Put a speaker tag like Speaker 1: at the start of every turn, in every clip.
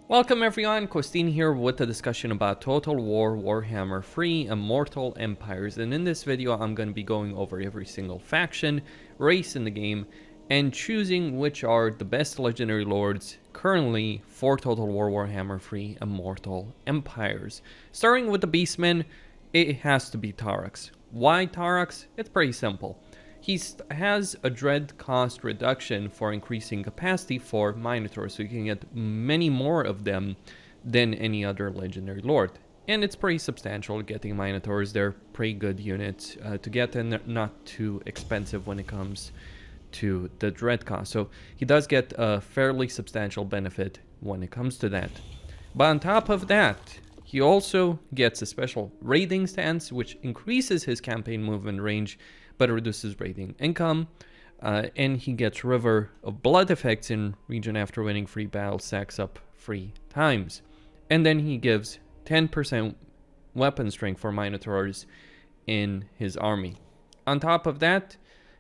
Speaker 1: Welcome everyone, Costin here with a discussion about Total War Warhammer 3 Immortal Empires, and in this video I'm going to be going over every single faction, race in the game, and choosing which are the best legendary lords currently for Total War Warhammer 3 Immortal Empires. Starting with the Beastmen, it has to be Taurox. Why Taurox? It's pretty simple. He has a dread cost reduction for increasing capacity for Minotaurs, so you can get many more of them than any other legendary lord. And it's pretty substantial getting Minotaurs. They're pretty good units to get, and they're not too expensive when it comes to the dread cost. So he does get a fairly substantial benefit when it comes to that. But on top of that, he also gets a special raiding stance, which increases his campaign movement range, but it reduces raiding income, and he gets River of Blood effects in region after winning free battle, stacks up 3 times. And then he gives 10% weapon strength for Minotaurs in his army. On top of that,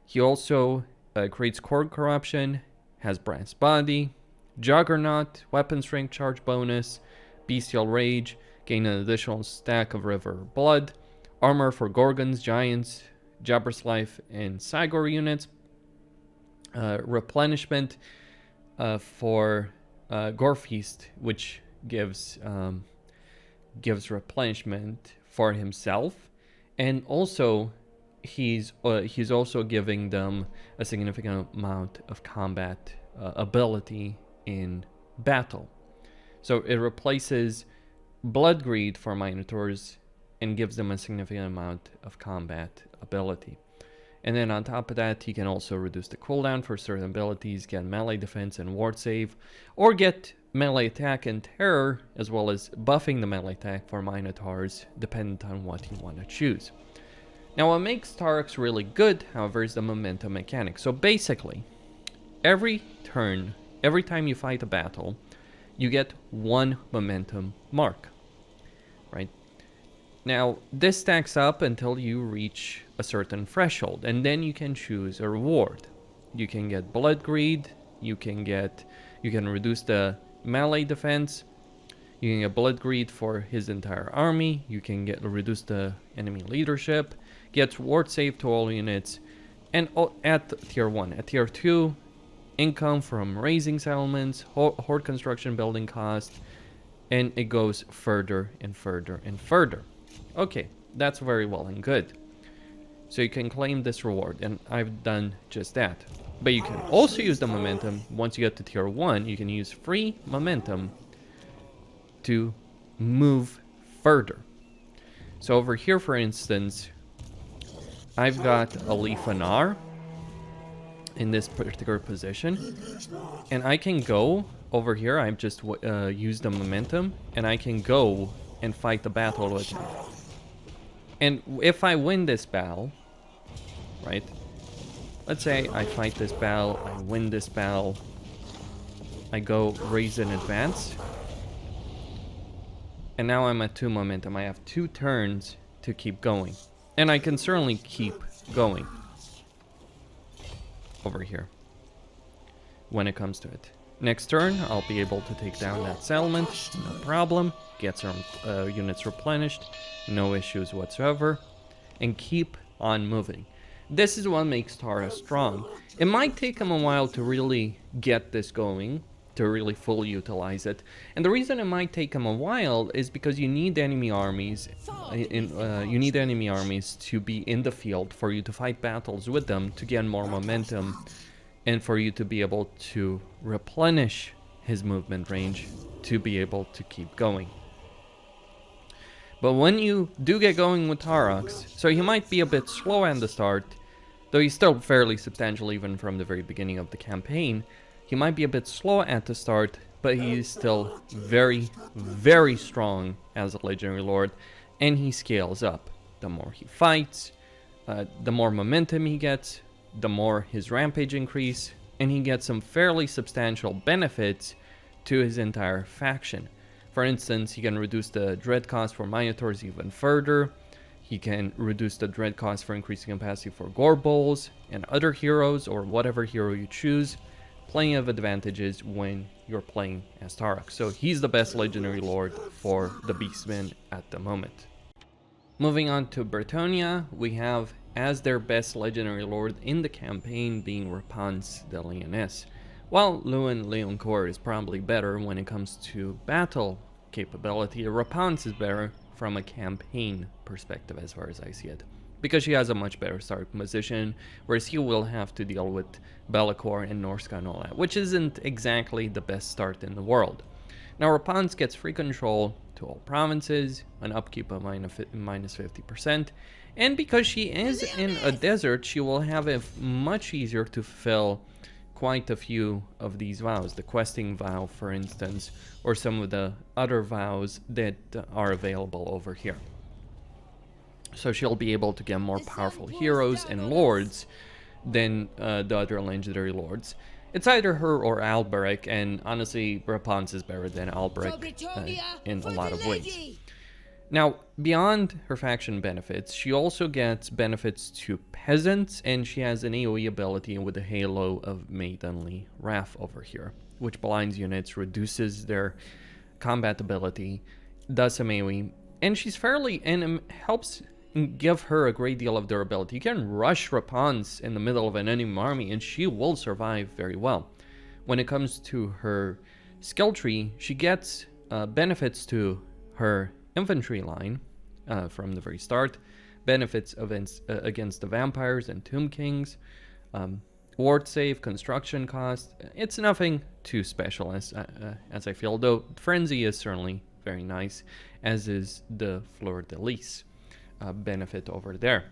Speaker 1: he also creates Cord Corruption, has Brass Body, Juggernaut, weapon strength charge bonus, Bestial Rage, gain an additional stack of River of Blood, armor for Gorgons, Giants, Jabber's Life, and Cygor units, replenishment for Gore Feast, which gives replenishment for himself, and also he's also giving them a significant amount of combat ability in battle. So it replaces Blood Greed for Minotaurs and gives them a significant amount of combat ability. And then on top of that, he can also reduce the cooldown for certain abilities, get melee defense and ward save, or get melee attack and terror, as well as buffing the melee attack for Minotaurs, dependent on what you want to choose. Now, what makes Taurox really good, however, is the momentum mechanic. So basically, every turn, every time you fight a battle, you get 1 momentum mark, right? Now, this stacks up until you reach a certain threshold, and then you can choose a reward. You can get Blood Greed, you can reduce the melee defense, you can get Blood Greed for his entire army, you can reduce the enemy leadership, gets ward save to all units, and at tier 1. At tier 2, income from raising settlements, horde construction building cost, and it goes further and further and further. Okay, that's very well and good. So you can claim this reward, and I've done just that. But you can also use the momentum. Once you get to tier 1, you can use free momentum to move further. So over here, for instance, I've got Alith Anar in this particular position, and I can go over here. I've just used the momentum, and I can go and fight the battle with him. And if I win this battle, right? Let's say I fight this battle, I win this battle, I go raise and advance, and now I'm at 2 momentum. I have 2 turns to keep going, and I can certainly keep going over here when it comes to it. Next turn, I'll be able to take down that settlement, no problem. Get some units replenished, no issues whatsoever, and keep on moving. This is what makes Taurox strong. It might take him a while to really get this going, to really fully utilize it. And the reason it might take him a while is because you need enemy armies. You need enemy armies to be in the field for you to fight battles with them, to get more momentum, and for you to be able to replenish his movement range to be able to keep going. But when you do get going with Taurox, so he might be a bit slow at the start, though he's still fairly substantial even from the very beginning of the campaign. He might be a bit slow at the start, but he's still very, very strong as a legendary lord, and he scales up. The more he fights, the more momentum he gets, the more his rampage increase, and he gets some fairly substantial benefits to his entire faction. For instance, he can reduce the dread cost for Minotaurs even further. He can reduce the dread cost for increasing capacity for Gorbulls and other heroes, or whatever hero you choose. plenty of advantages when you're playing as Taurox. So he's the best legendary lord for the Beastmen at the moment. Moving on to Bretonnia, we have as their best legendary lord in the campaign being Repanse the Lyoness. While Lewin Leoncourt is probably better when it comes to battle capability, Repanse is better from a campaign perspective as far as I see it, because she has a much better starting position, whereas he will have to deal with Be'lakor and Norsca and all that, which isn't exactly the best start in the world. Now Repanse gets free control to all provinces, an upkeep of minus 50%, and because she is in a desert, she will have it much easier to fulfill quite a few of these vows, the questing vow for instance, or some of the other vows that are available over here. So she'll be able to get more powerful heroes and lords than the other legendary lords. It's either her or Alberic, and honestly, Repanse is better than Alberic in a lot of ways. Now, beyond her faction benefits, she also gets benefits to peasants, and she has an AoE ability with the halo of Maidenly Wrath over here, which blinds units, reduces their combat ability, does some AoE, and she's fairly, and helps give her a great deal of durability. You can rush Repanse in the middle of an enemy army and she will survive very well. When it comes to her skill tree, she gets benefits to her infantry line from the very start, benefits against the vampires and tomb kings, ward save, construction cost. It's nothing too special as I feel, though Frenzy is certainly very nice, as is the Fleur de Lis benefit over there.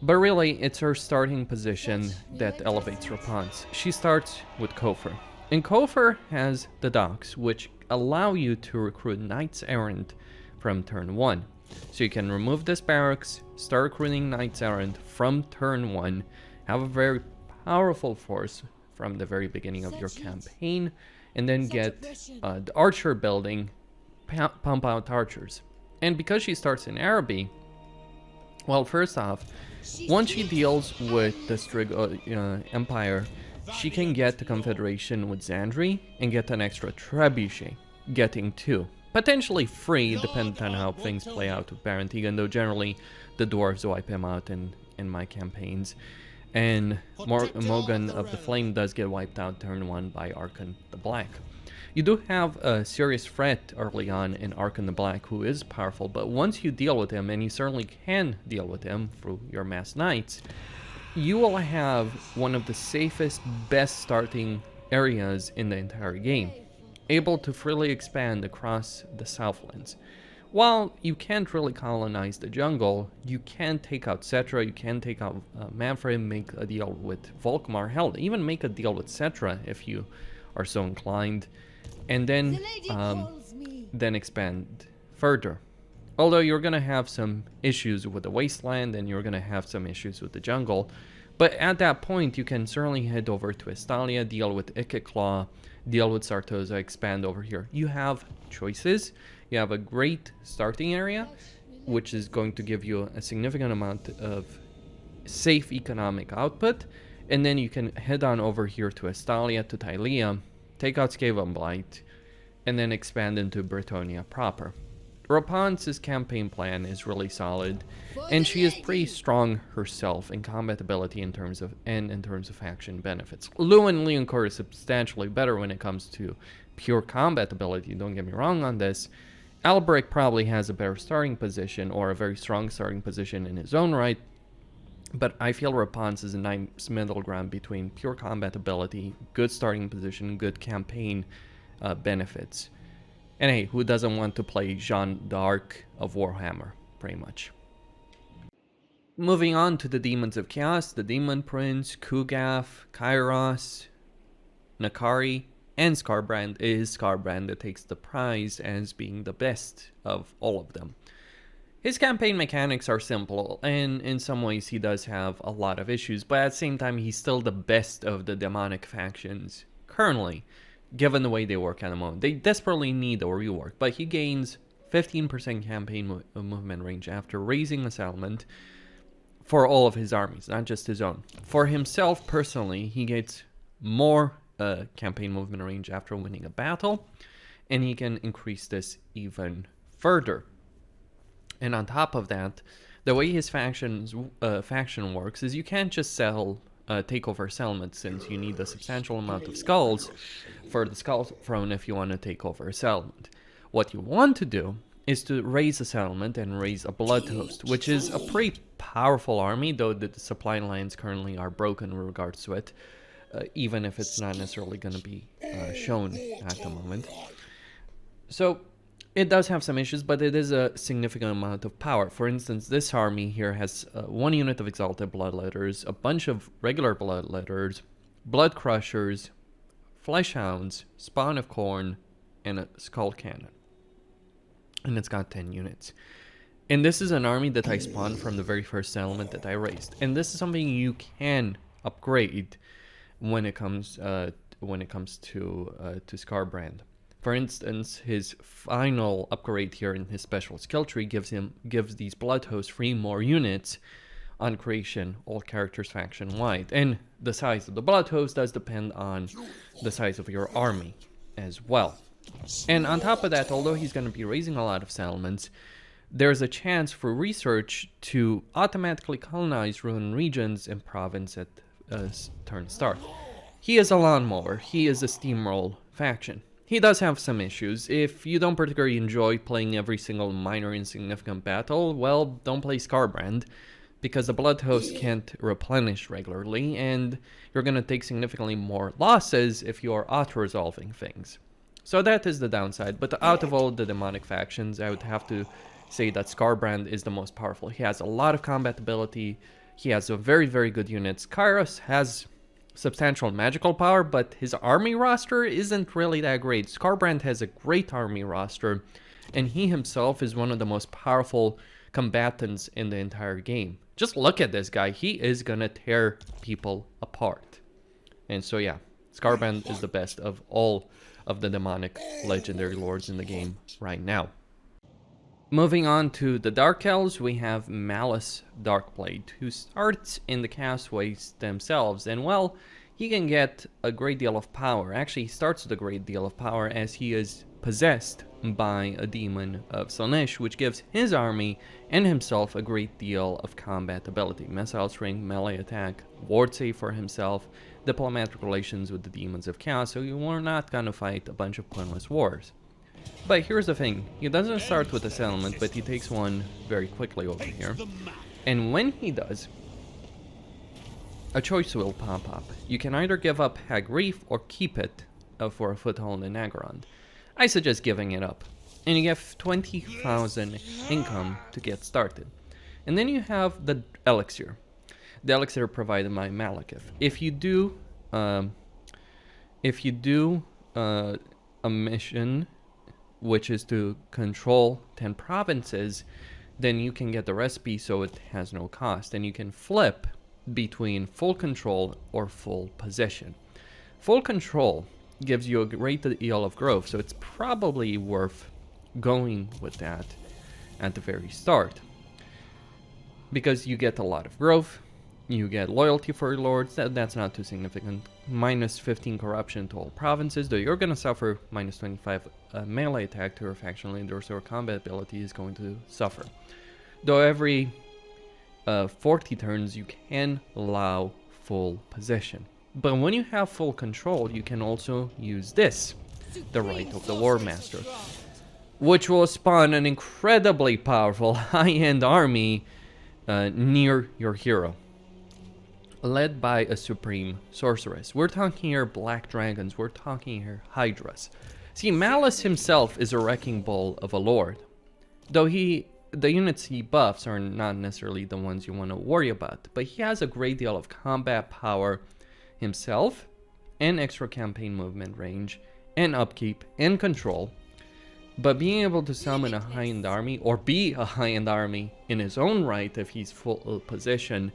Speaker 1: But really, it's her starting position that elevates Repanse. She starts with Kofur, and Kofur has the docks, which allow you to recruit Knights Errant from turn 1. So you can remove this barracks, start recruiting Knights Errant from turn 1, have a very powerful force from the very beginning of your campaign, and then get the archer building, pump out archers. And because she starts in Araby, well, first off, once she deals with the Skrag Empire, she can get the confederation with Zandri and get an extra trebuchet, getting 2. Potentially free, depending on how things play out with Baron Tegan, though generally the Dwarves wipe him out in my campaigns. And Morgan of the Flame does get wiped out turn 1 by Arkhan the Black. You do have a serious threat early on in Arkhan the Black, who is powerful, but once you deal with him, and you certainly can deal with him through your mass knights, you will have one of the safest, best starting areas in the entire game, able to freely expand across the Southlands. While you can't really colonize the jungle, you can take out Cetra, you can take out Manfred, make a deal with Volkmar, hell, even make a deal with Cetra if you are so inclined, and then expand further. Although you're going to have some issues with the wasteland and you're going to have some issues with the jungle, but at that point you can certainly head over to Estalia, deal with Ikeclaw, deal with Sartosa, expand over here. You have choices. You have a great starting area, which is going to give you a significant amount of safe economic output, and then you can head on over here to Estalia, to Tylea, take out Skaven Blight, and then expand into Bretonnia proper. Repanse's campaign plan is really solid, and she is pretty strong herself in combat ability in terms of faction benefits. Lewin Leoncourt is substantially better when it comes to pure combat ability, don't get me wrong on this. Alberic probably has a better starting position, or a very strong starting position in his own right, but I feel Repanse is a nice middle ground between pure combat ability, good starting position, good campaign benefits. And hey, who doesn't want to play Jeanne d'Arc of Warhammer, pretty much. Moving on to the Demons of Chaos, the Demon Prince, Kugaf, Kairos, Nakari, and Skarbrand. It is Skarbrand that takes the prize as being the best of all of them. His campaign mechanics are simple, and in some ways he does have a lot of issues, but at the same time he's still the best of the demonic factions currently, given the way they work at the moment. They desperately need a rework, but he gains 15% campaign movement range after raising a settlement for all of his armies, not just his own. For himself personally, he gets more campaign movement range after winning a battle, and he can increase this even further. And on top of that, the way his faction works is you can't just take over settlements, since you need a substantial amount of skulls for the skull throne if you want to take over a settlement. What you want to do is to raise a settlement and raise a blood host, which is a pretty powerful army, though the supply lines currently are broken in regards to it, even if it's not necessarily going to be shown at the moment. So it does have some issues, but it is a significant amount of power. For instance, this army here has 1 unit of Exalted Bloodletters, a bunch of regular Bloodletters, Blood Crushers, Fleshhounds, Spawn of Corn, and a Skull Cannon. And it's got 10 units. And this is an army that I spawned from the very first settlement that I raised. And this is something you can upgrade when it comes to Skarbrand. For instance, his final upgrade here in his special skill tree gives these blood hosts 3 more units on creation, all characters faction wide. And the size of the blood host does depend on the size of your army as well. And on top of that, although he's going to be raising a lot of settlements, there's a chance for research to automatically colonize ruined regions and province at turn start. He is a lawnmower. He is a steamroll faction. He does have some issues. If you don't particularly enjoy playing every single minor insignificant battle, well, don't play Skarbrand, because the blood host can't replenish regularly, and you're going to take significantly more losses if you are auto-resolving things. So that is the downside, but out of all the demonic factions, I would have to say that Skarbrand is the most powerful. He has a lot of combat ability, he has a very, very good units. Kairos has substantial magical power, but his army roster isn't really that great. Skarbrand has a great army roster, and he himself is one of the most powerful combatants in the entire game. Just look at this guy. He is gonna tear people apart. And so yeah, Skarbrand is the best of all of the demonic legendary lords in the game right now. Moving on to the Dark Elves, we have Malus Darkblade, who starts in the Castaways themselves, and well, he can get a great deal of power. Actually, he starts with a great deal of power as he is possessed by a demon of Slaanesh, which gives his army and himself a great deal of combat ability. Missile string, melee attack, ward save for himself, diplomatic relations with the demons of chaos, so you are not gonna fight a bunch of pointless wars. But here's the thing, he doesn't start with a settlement, but he takes one very quickly over here. And when he does, a choice will pop up. You can either give up Hag Reef or keep it for a foothold in Agarond. I suggest giving it up. And you get 20,000 income to get started. And then you have the elixir. The elixir provided by Malekith. If you do a mission, which is to control 10 provinces, then you can get the recipe so it has no cost, and you can flip between full control or full possession. Full control gives you a great deal of growth, so it's probably worth going with that at the very start, because you get a lot of growth, you get loyalty for your lords, that's not too significant, minus 15 corruption to all provinces, though you're going to suffer minus 25 melee attack to your faction leader, so your combat ability is going to suffer. Though every 40 turns you can allow full possession. But when you have full control, you can also use this, the Right of the War Master, which will spawn an incredibly powerful high-end army near your hero, led by a supreme sorceress. We're talking here black dragons, we're talking here hydras. See, Malus himself is a wrecking ball of a lord, though the units he buffs are not necessarily the ones you want to worry about, but he has a great deal of combat power himself, and extra campaign movement range, and upkeep, and control. But being able to summon a high-end army, or be a high-end army in his own right if he's full position,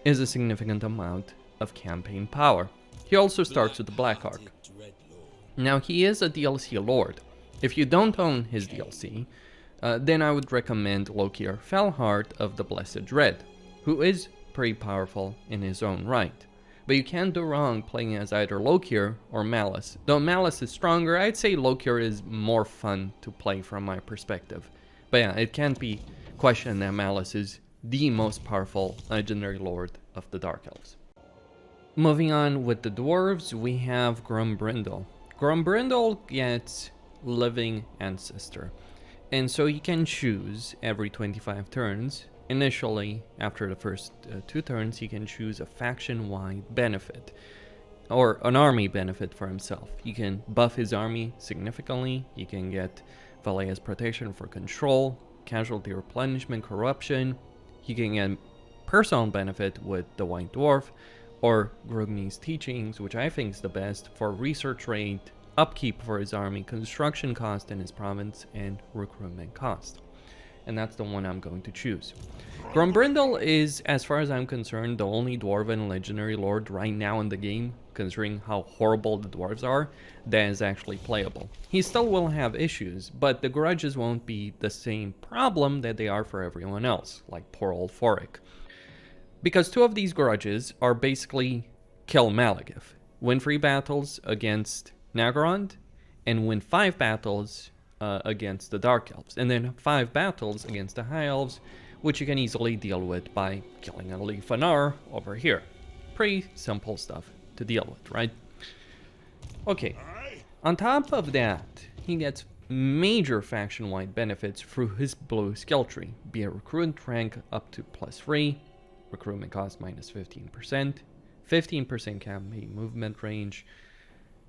Speaker 1: is a significant amount of campaign power. He also starts with the Black Arc. Now, he is a DLC lord. If you don't own his DLC, then I would recommend Lokir Felheart of the Blessed Dread, who is pretty powerful in his own right. but you can't do wrong playing as either Lokir or Malus. Though Malus is stronger, I'd say Lokir is more fun to play from my perspective. But yeah, it can't be questioned that Malus is the most powerful legendary lord of the Dark Elves. Moving on with the Dwarves, we have Grombrindal. Grombrindal gets Living Ancestor, and so you can choose every 25 turns. Initially, after the first 2 turns, he can choose a faction-wide benefit, or an army benefit for himself. You can buff his army significantly, you can get Valea's Protection for control, casualty replenishment, corruption, you can get personal benefit with the White Dwarf, or Grugni's Teachings, which I think is the best, for research rate, upkeep for his army, construction cost in his province, and recruitment cost. And that's the one I'm going to choose. Grombrindal is, as far as I'm concerned, the only Dwarven legendary lord right now in the game, considering how horrible the Dwarves are, that is actually playable. He still will have issues, but the grudges won't be the same problem that they are for everyone else, like poor old Thorek. Because 2 of these grudges are basically kill Malagith, win 3 battles against Nagorond, and win 5 battles against the Dark Elves, and then 5 battles against the High Elves, which you can easily deal with by killing Alith Anar over here. Pretty simple stuff to deal with, right? Okay, on top of that, he gets major faction-wide benefits through his blue skill tree, be it recruit rank up to +3, recruitment cost minus 15%, 15% campaign movement range,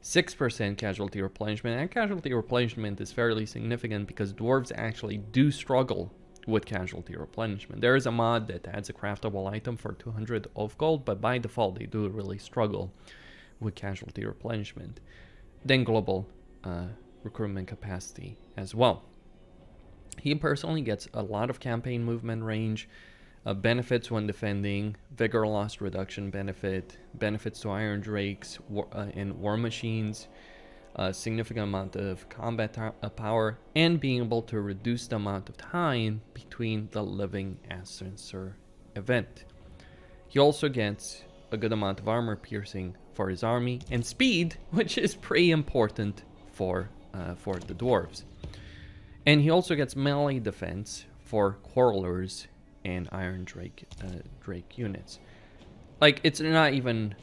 Speaker 1: 6% casualty replenishment, and casualty replenishment is fairly significant because dwarves actually do struggle with casualty replenishment. There is a mod that adds a craftable item for 200 of gold, but by default they do really struggle with casualty replenishment. Then global recruitment capacity as well. He personally gets a lot of campaign movement range, benefits when defending, vigor loss reduction benefit, benefits to Iron Drakes and War Machines, a significant amount of combat power, and being able to reduce the amount of time between the Living Ancestor event. He also gets a good amount of armor piercing for his army, and speed, which is pretty important for the dwarves. And he also gets melee defense for Quarrelers and Iron Drake units. Like, it's not even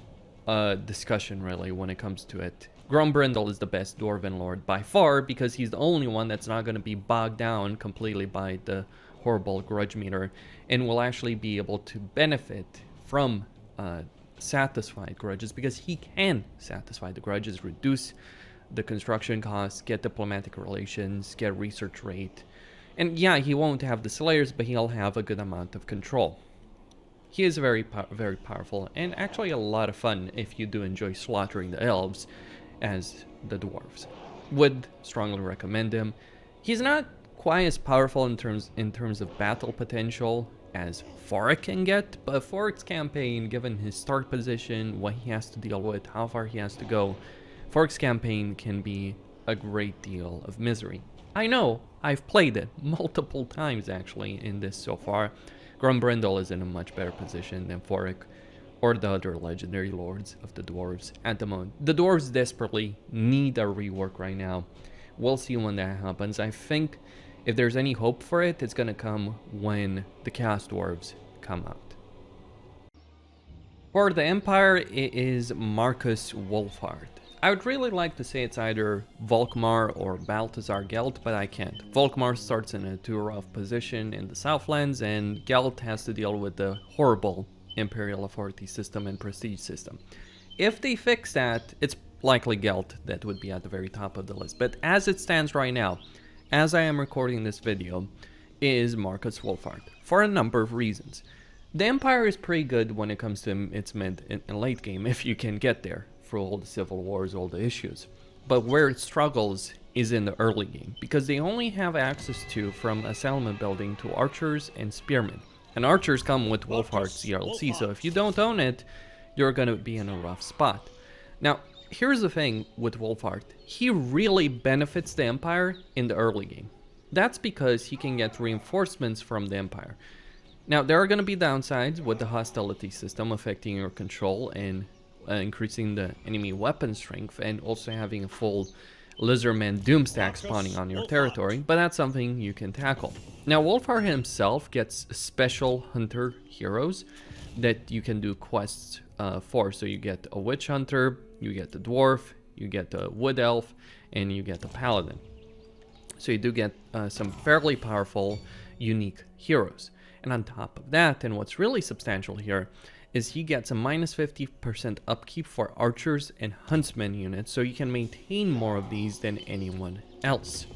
Speaker 1: a discussion really when it comes to it. Grombrindal is the best Dwarven Lord by far because he's the only one that's not going to be bogged down completely by the horrible grudge meter and will actually be able to benefit from satisfied grudges because he can satisfy the grudges, reduce the construction costs, get diplomatic relations, get research rate. And yeah, he won't have the Slayers, but he'll have a good amount of control. He is very powerful, and actually a lot of fun if you do enjoy slaughtering the Elves as the Dwarves. Would strongly recommend him. He's not quite as powerful in terms of battle potential as Thorek can get, but Thorek's campaign, given his start position, what he has to deal with, how far he has to go, Thorek's campaign can be a great deal of misery. I know, I've played it multiple times actually in this so far. Grombrindal is in a much better position than Thorek or the other legendary lords of the dwarves at the moment. The dwarves desperately need a rework right now. We'll see when that happens. I think if there's any hope for it, it's gonna come when the Chaos Dwarves come out. For the Empire, it is Markus Wolfheart. I would really like to say it's either Volkmar or Balthazar Gelt, but I can't. Volkmar starts in a too rough position in the Southlands, and Gelt has to deal with the horrible Imperial Authority system and Prestige system. If they fix that, it's likely Gelt that would be at the very top of the list. But as it stands right now, as I am recording this video, is Markus Wolfheart, for a number of reasons. The Empire is pretty good when it comes to its mid and late game, if you can get there, through all the civil wars, all the issues. But where it struggles is in the early game, because they only have access to, from a settlement building, to archers and spearmen. And archers come with Wolfheart's ELC, so if you don't own it, you're gonna be in a rough spot. Now, here's the thing with Wolfheart. He really benefits the Empire in the early game. That's because he can get reinforcements from the Empire. Now, there are gonna be downsides with the hostility system affecting your control and increasing the enemy weapon strength, and also having a full Lizardman Doomstack spawning on your territory, but that's something you can tackle. Now, Wolfheart himself gets special hunter heroes that you can do quests for. So you get a witch hunter, you get the dwarf, you get the wood elf, and you get the paladin. So you do get some fairly powerful, unique heroes. And on top of that, and what's really substantial here, is he gets a minus 50% upkeep for archers and huntsmen units, so you can maintain more of these than anyone else.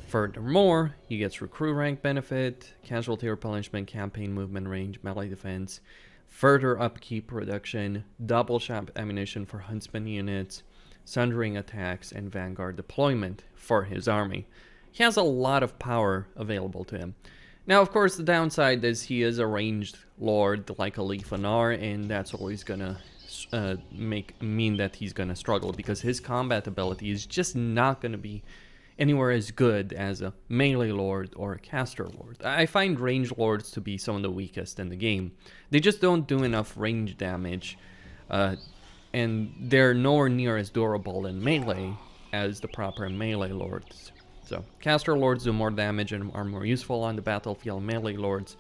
Speaker 1: Furthermore, he gets recruit rank benefit, casualty replenishment, campaign movement range, melee defense, further upkeep reduction, double shot ammunition for huntsman units, sundering attacks, and vanguard deployment for his army. He has a lot of power available to him. Now, of course, the downside is he is a ranged lord like Alith Anar, and that's always gonna mean that he's gonna struggle, because his combat ability is just not gonna be anywhere as good as a melee lord or a caster lord. I find ranged lords to be some of the weakest in the game. They just don't do enough range damage, and they're nowhere near as durable in melee as the proper melee lords. So, caster lords do more damage and are more useful on the battlefield. Melee lords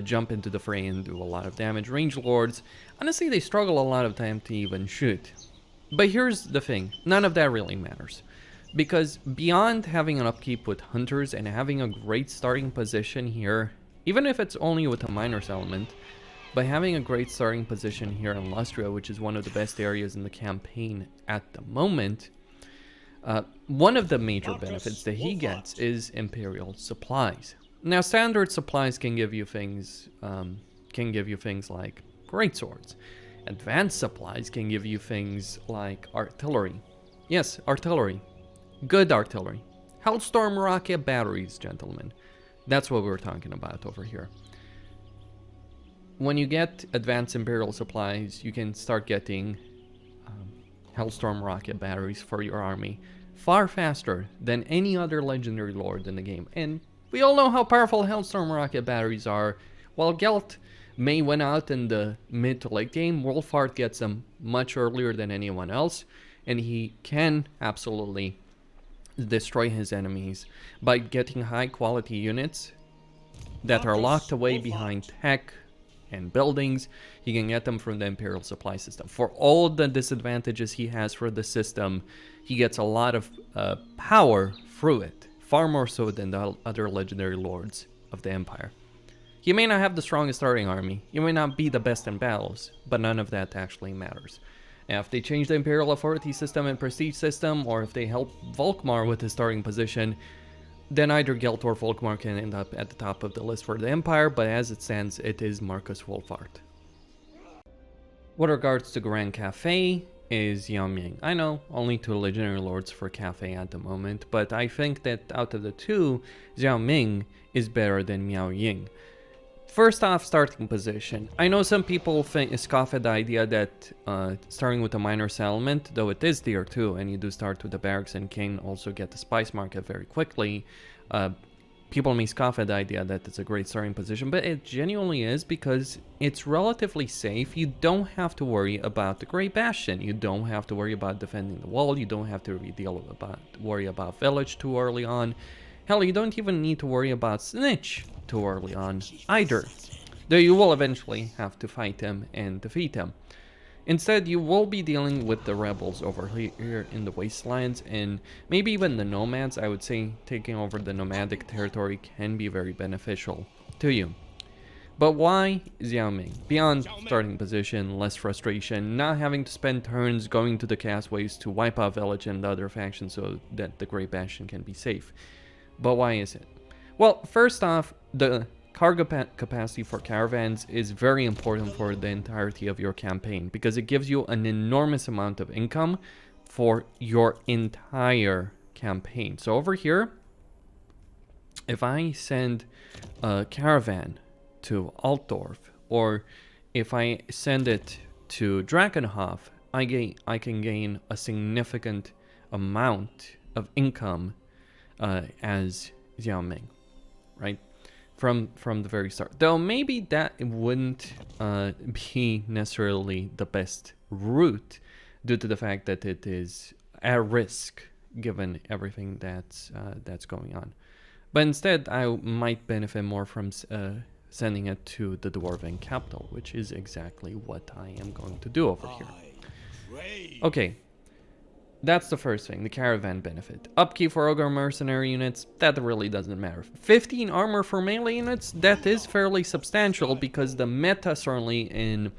Speaker 1: jump into the fray and do a lot of damage. Ranged lords, honestly, they struggle a lot of time to even shoot. But here's the thing, none of that really matters. Because beyond having an upkeep with hunters and having a great starting position here, even if it's only with a minors element, by having a great starting position here in Lustria, which is one of the best areas in the campaign at the moment, one of the major benefits that he gets is Imperial supplies. Now, standard supplies can give you things like greatswords. Advanced supplies can give you things like artillery. Yes, artillery. Good artillery. Hellstorm rocket batteries, gentlemen. That's what we're talking about over here. When you get advanced Imperial supplies, you can start getting Hellstorm rocket batteries for your army far faster than any other legendary lord in the game. And we all know how powerful Hellstorm rocket batteries are. While Gelt may win out in the mid to late game, Wolfheart gets them much earlier than anyone else, and he can absolutely destroy his enemies by getting high quality units that are locked away behind tech and buildings. He can get them from the Imperial supply system. For all the disadvantages he has for the system, he gets a lot of power through it, far more so than the other legendary lords of the Empire. You may not have the strongest starting army, you may not be the best in battles, but none of that actually matters. Now, if they change the Imperial authority system and prestige system, or if they help Volkmar with his starting position, then either Gelt or Volkmar can end up at the top of the list for the Empire, but as it stands, it is Markus Wolfheart. With regards to Grand Cathay, is Zhao Ming. I know, only 2 legendary lords for Cathay at the moment, but I think that out of the 2, Zhao Ming is better than Miao Ying. First off, starting position. I know some people scoff at the idea that starting with a minor settlement, though it is tier 2 and you do start with the barracks and can also get the spice market very quickly, people may scoff at the idea that it's a great starting position, but it genuinely is, because it's relatively safe. You don't have to worry about the Great Bastion. You don't have to worry about defending the wall. You don't have to worry about village too early on. Hell, you don't even need to worry about Snitch too early on either, though you will eventually have to fight him and defeat him. Instead, you will be dealing with the rebels over here in the wastelands, and maybe even the nomads. I would say taking over the nomadic territory can be very beneficial to you. But why Zhao Ming? Beyond starting position, less frustration, not having to spend turns going to the castways to wipe out village and the other factions so that the Great Bastion can be safe. But why is it? Well, first off, the cargo capacity for caravans is very important for the entirety of your campaign, because it gives you an enormous amount of income for your entire campaign. So over here, if I send a caravan to Altdorf, or if I send it to Drakenhof, I can gain a significant amount of income as Zhao Ming, right? From the very start. Though maybe that wouldn't be necessarily the best route due to the fact that it is at risk given everything that's going on. But instead, I might benefit more from sending it to the Dwarven capital, which is exactly what I am going to do over here. Okay, that's the first thing, the caravan benefit. Upkeep for Ogre mercenary units, that really doesn't matter. 15 armor for melee units, that is fairly substantial because the meta certainly in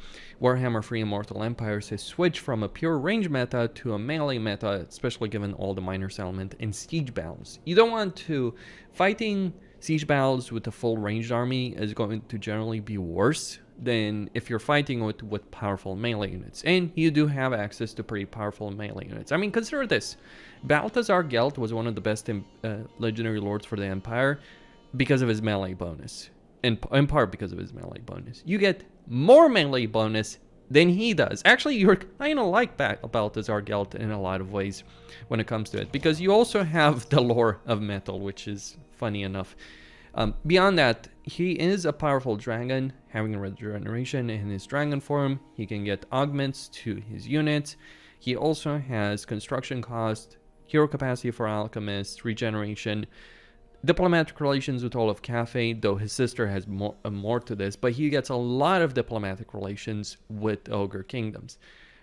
Speaker 1: Warhammer 3 Immortal Empires has switched from a pure range meta to a melee meta, especially given all the minor settlement and siege battles. You don't want to... Fighting siege battles with a full ranged army is going to generally be worse than if you're fighting with powerful melee units. And you do have access to pretty powerful melee units. I mean, consider this. Balthazar Gelt was one of the best legendary lords for the Empire because of his melee bonus. In part because of his melee bonus. You get more melee bonus than he does. Actually, you're kind of like Balthazar Gelt in a lot of ways when it comes to it. Because you also have the lore of metal, which is funny enough. Beyond that, he is a powerful dragon, having regeneration in his dragon form. He can get augments to his units. He also has construction cost, hero capacity for alchemists, regeneration, diplomatic relations with all of Cathay, though his sister has more to this, but he gets a lot of diplomatic relations with Ogre kingdoms.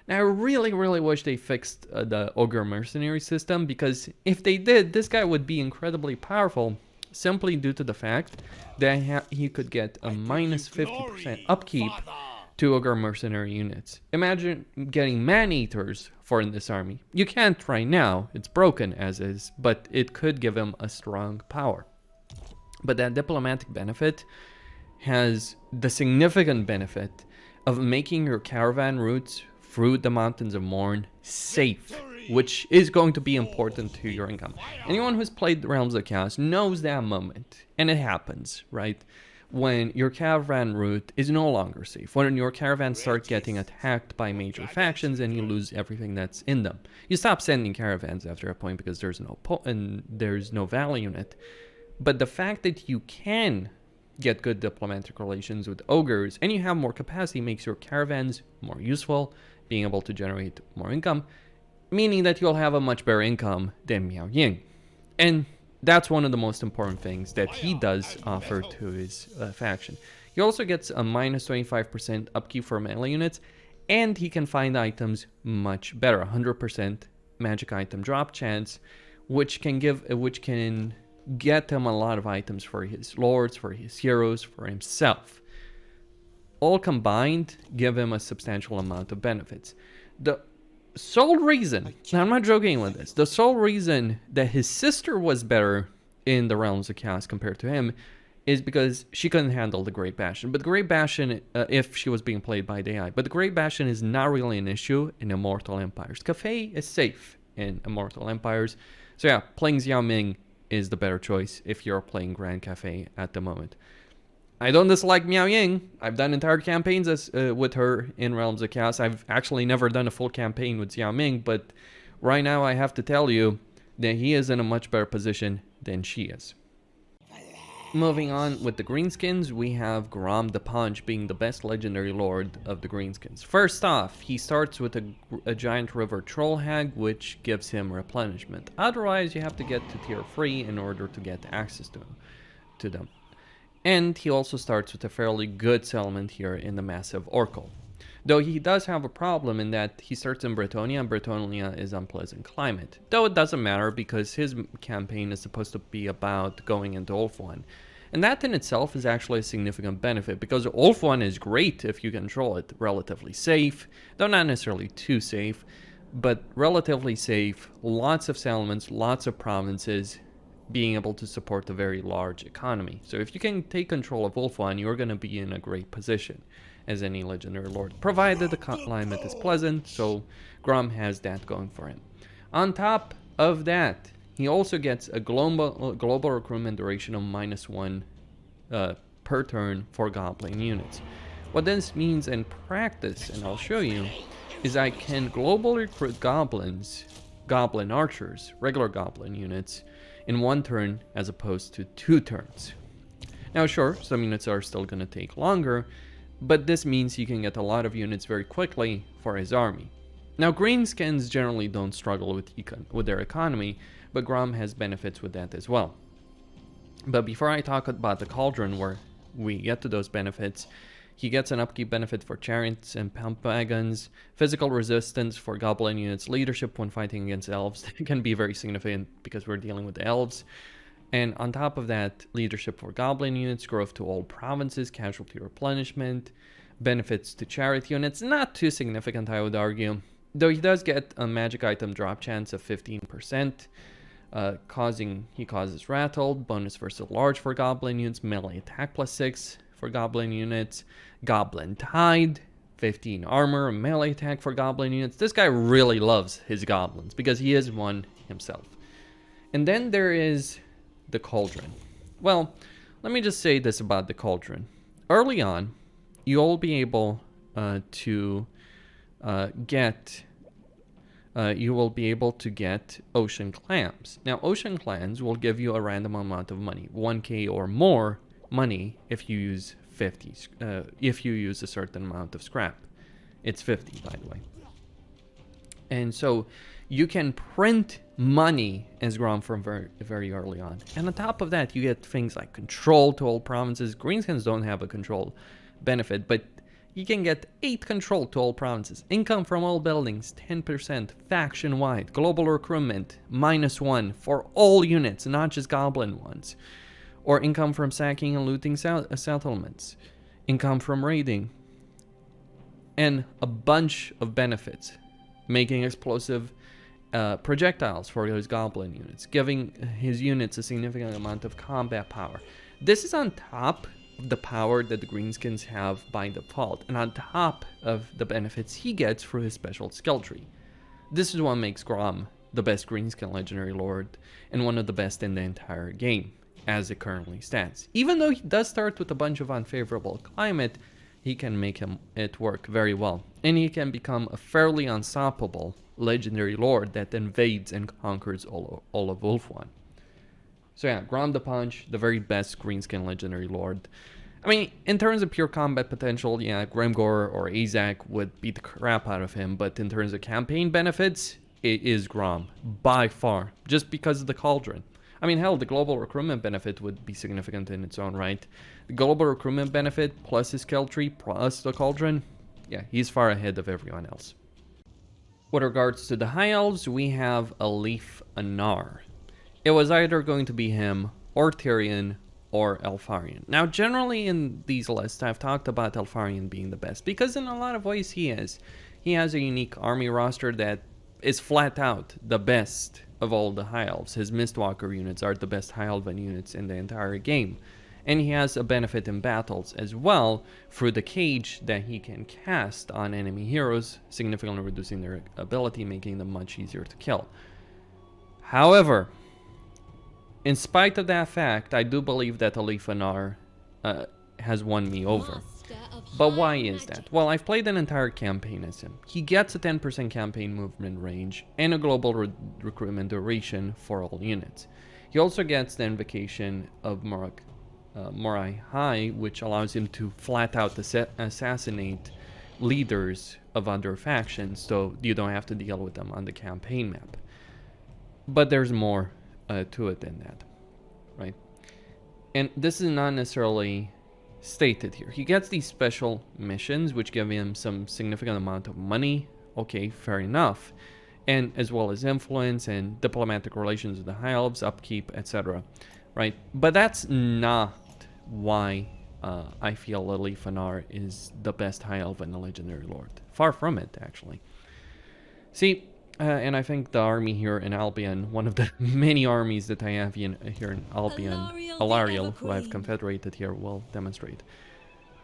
Speaker 1: Now, I really, really wish they fixed the Ogre mercenary system, because if they did, this guy would be incredibly powerful, simply due to the fact that he could get a minus 50% upkeep to Ogre mercenary units. Imagine getting man-eaters for this army. You can't right now, it's broken as is, but it could give him a strong power. But that diplomatic benefit has the significant benefit of making your caravan routes through the Mountains of Morn safe, which is going to be important to your income. Anyone who's played the Realms of Chaos knows that moment, and it happens, right? When your caravan route is no longer safe, when your caravans start getting attacked by major factions and you lose everything that's in them. You stop sending caravans after a point because there's no value in it. But the fact that you can get good diplomatic relations with ogres and you have more capacity makes your caravans more useful, being able to generate more income, meaning that you'll have a much better income than Miao Ying. And that's one of the most important things that he does offer to his faction. He also gets a minus 25% upkeep for melee units, and he can find items much better. 100% magic item drop chance, which can get him a lot of items for his lords, for his heroes, for himself. All combined give him a substantial amount of benefits. The sole reason, and I'm not joking with this, the sole reason that his sister was better in the Realms of Chaos compared to him is because she couldn't handle the Great Bastion. But the Great Bastion, if she was being played by the AI, but the Great Bastion is not really an issue in Immortal Empires. Cathay is safe in Immortal Empires. So yeah, playing Xiao Ming is the better choice if you're playing Grand Cathay at the moment. I don't dislike Miao Ying. I've done entire campaigns with her in Realms of Chaos. I've actually never done a full campaign with Xiao Ming, but right now I have to tell you that he is in a much better position than she is. Moving on with the Greenskins, we have Grom the Paunch being the best legendary lord of the Greenskins. First off, he starts with a giant river troll hag, which gives him replenishment. Otherwise, you have to get to tier 3 in order to get access to them. And he also starts with a fairly good settlement here in the massive Oracle. Though he does have a problem in that he starts in Bretonnia, and Bretonnia is unpleasant climate. Though it doesn't matter because his campaign is supposed to be about going into Ulthuan. And that in itself is actually a significant benefit because Ulthuan is great if you control it. Relatively safe, though not necessarily too safe, but relatively safe, lots of settlements, lots of provinces, being able to support a very large economy. So if you can take control of Ulthuan, you're going to be in a great position as any legendary lord, provided the climate is pleasant, so Grom has that going for him. On top of that, he also gets a global recruitment duration of -1 per turn for goblin units. What this means in practice, and I'll show you, is I can globally recruit goblin archers, regular goblin units, in 1 turn as opposed to 2 turns. Now sure, some units are still going to take longer, but this means he can get a lot of units very quickly for his army. Now, Greenskins generally don't struggle with their economy, but Grom has benefits with that as well. But before I talk about the Cauldron, where we get to those benefits, he gets an upkeep benefit for chariots and pump wagons, physical resistance for goblin units, leadership when fighting against elves. That can be very significant because we're dealing with the elves. And on top of that, leadership for goblin units, growth to all provinces, casualty replenishment, benefits to chariot units. Not too significant, I would argue. Though he does get a magic item drop chance of 15%, he causes rattled, bonus versus large for goblin units, melee attack +6 for goblin units, goblin tide, 15 armor, melee attack for goblin units. This guy really loves his goblins because he is one himself. And then there is the Cauldron. Well, let me just say this about the Cauldron. Early on, you'll be able to get ocean clams. Now, ocean clams will give you a random amount of money, 1k or more money if you use 50. If you use a certain amount of scrap, it's 50, by the way. And so you can print money as Grom from very early on. And on top of that, you get things like control to all provinces. Greenskins don't have a control benefit, but you can get 8 control to all provinces. Income from all buildings, 10%. Faction-wide. Global recruitment, -1 for all units, not just goblin ones. Or income from sacking and looting settlements. Income from raiding. And a bunch of benefits. Making explosive projectiles for his goblin units. Giving his units a significant amount of combat power. This is on top the power that the Greenskins have by default, and on top of the benefits he gets through his special skill tree. This is what makes Grom the best Greenskin Legendary Lord, and one of the best in the entire game, as it currently stands. Even though he does start with a bunch of unfavorable climate, he can make it work very well, and he can become a fairly unstoppable Legendary Lord that invades and conquers all of Wolfheart. So yeah, Grom the Paunch, the very best Greenskin Legendary Lord. I mean, in terms of pure combat potential, yeah, Grimgor or Azak would beat the crap out of him, but in terms of campaign benefits, it is Grom, by far, just because of the Cauldron. I mean, hell, the global recruitment benefit would be significant in its own right. The global recruitment benefit, plus his skill tree, plus the Cauldron, yeah, he's far ahead of everyone else. With regards to the High Elves, we have Alith Anar. It was either going to be him, or Tyrion, or Elfarion. Now, generally in these lists, I've talked about Elfarion being the best, because in a lot of ways he is. He has a unique army roster that is flat out the best of all the High Elves. His Mistwalker units are the best High Elven units in the entire game. And he has a benefit in battles as well through the cage that he can cast on enemy heroes, significantly reducing their ability, making them much easier to kill. However, in spite of that fact, I do believe that Alith Anar has won me over. But why is that? Well, I've played an entire campaign as him. He gets a 10% campaign movement range and a global recruitment duration for all units. He also gets the invocation of Morai High, which allows him to flat out assassinate leaders of other factions, so you don't have to deal with them on the campaign map. But there's more to it than that, right? And this is not necessarily stated here. He gets these special missions which give him some significant amount of money. Okay, fair enough. And as well as influence and diplomatic relations with the High Elves, upkeep, etc. Right? But that's not why I feel Alith Anar is the best High Elf and the Legendary Lord. Far from it, actually. See, and I think the army here in Albion, one of the many armies that I have here in Albion, Alariel, who I've confederated here, will demonstrate.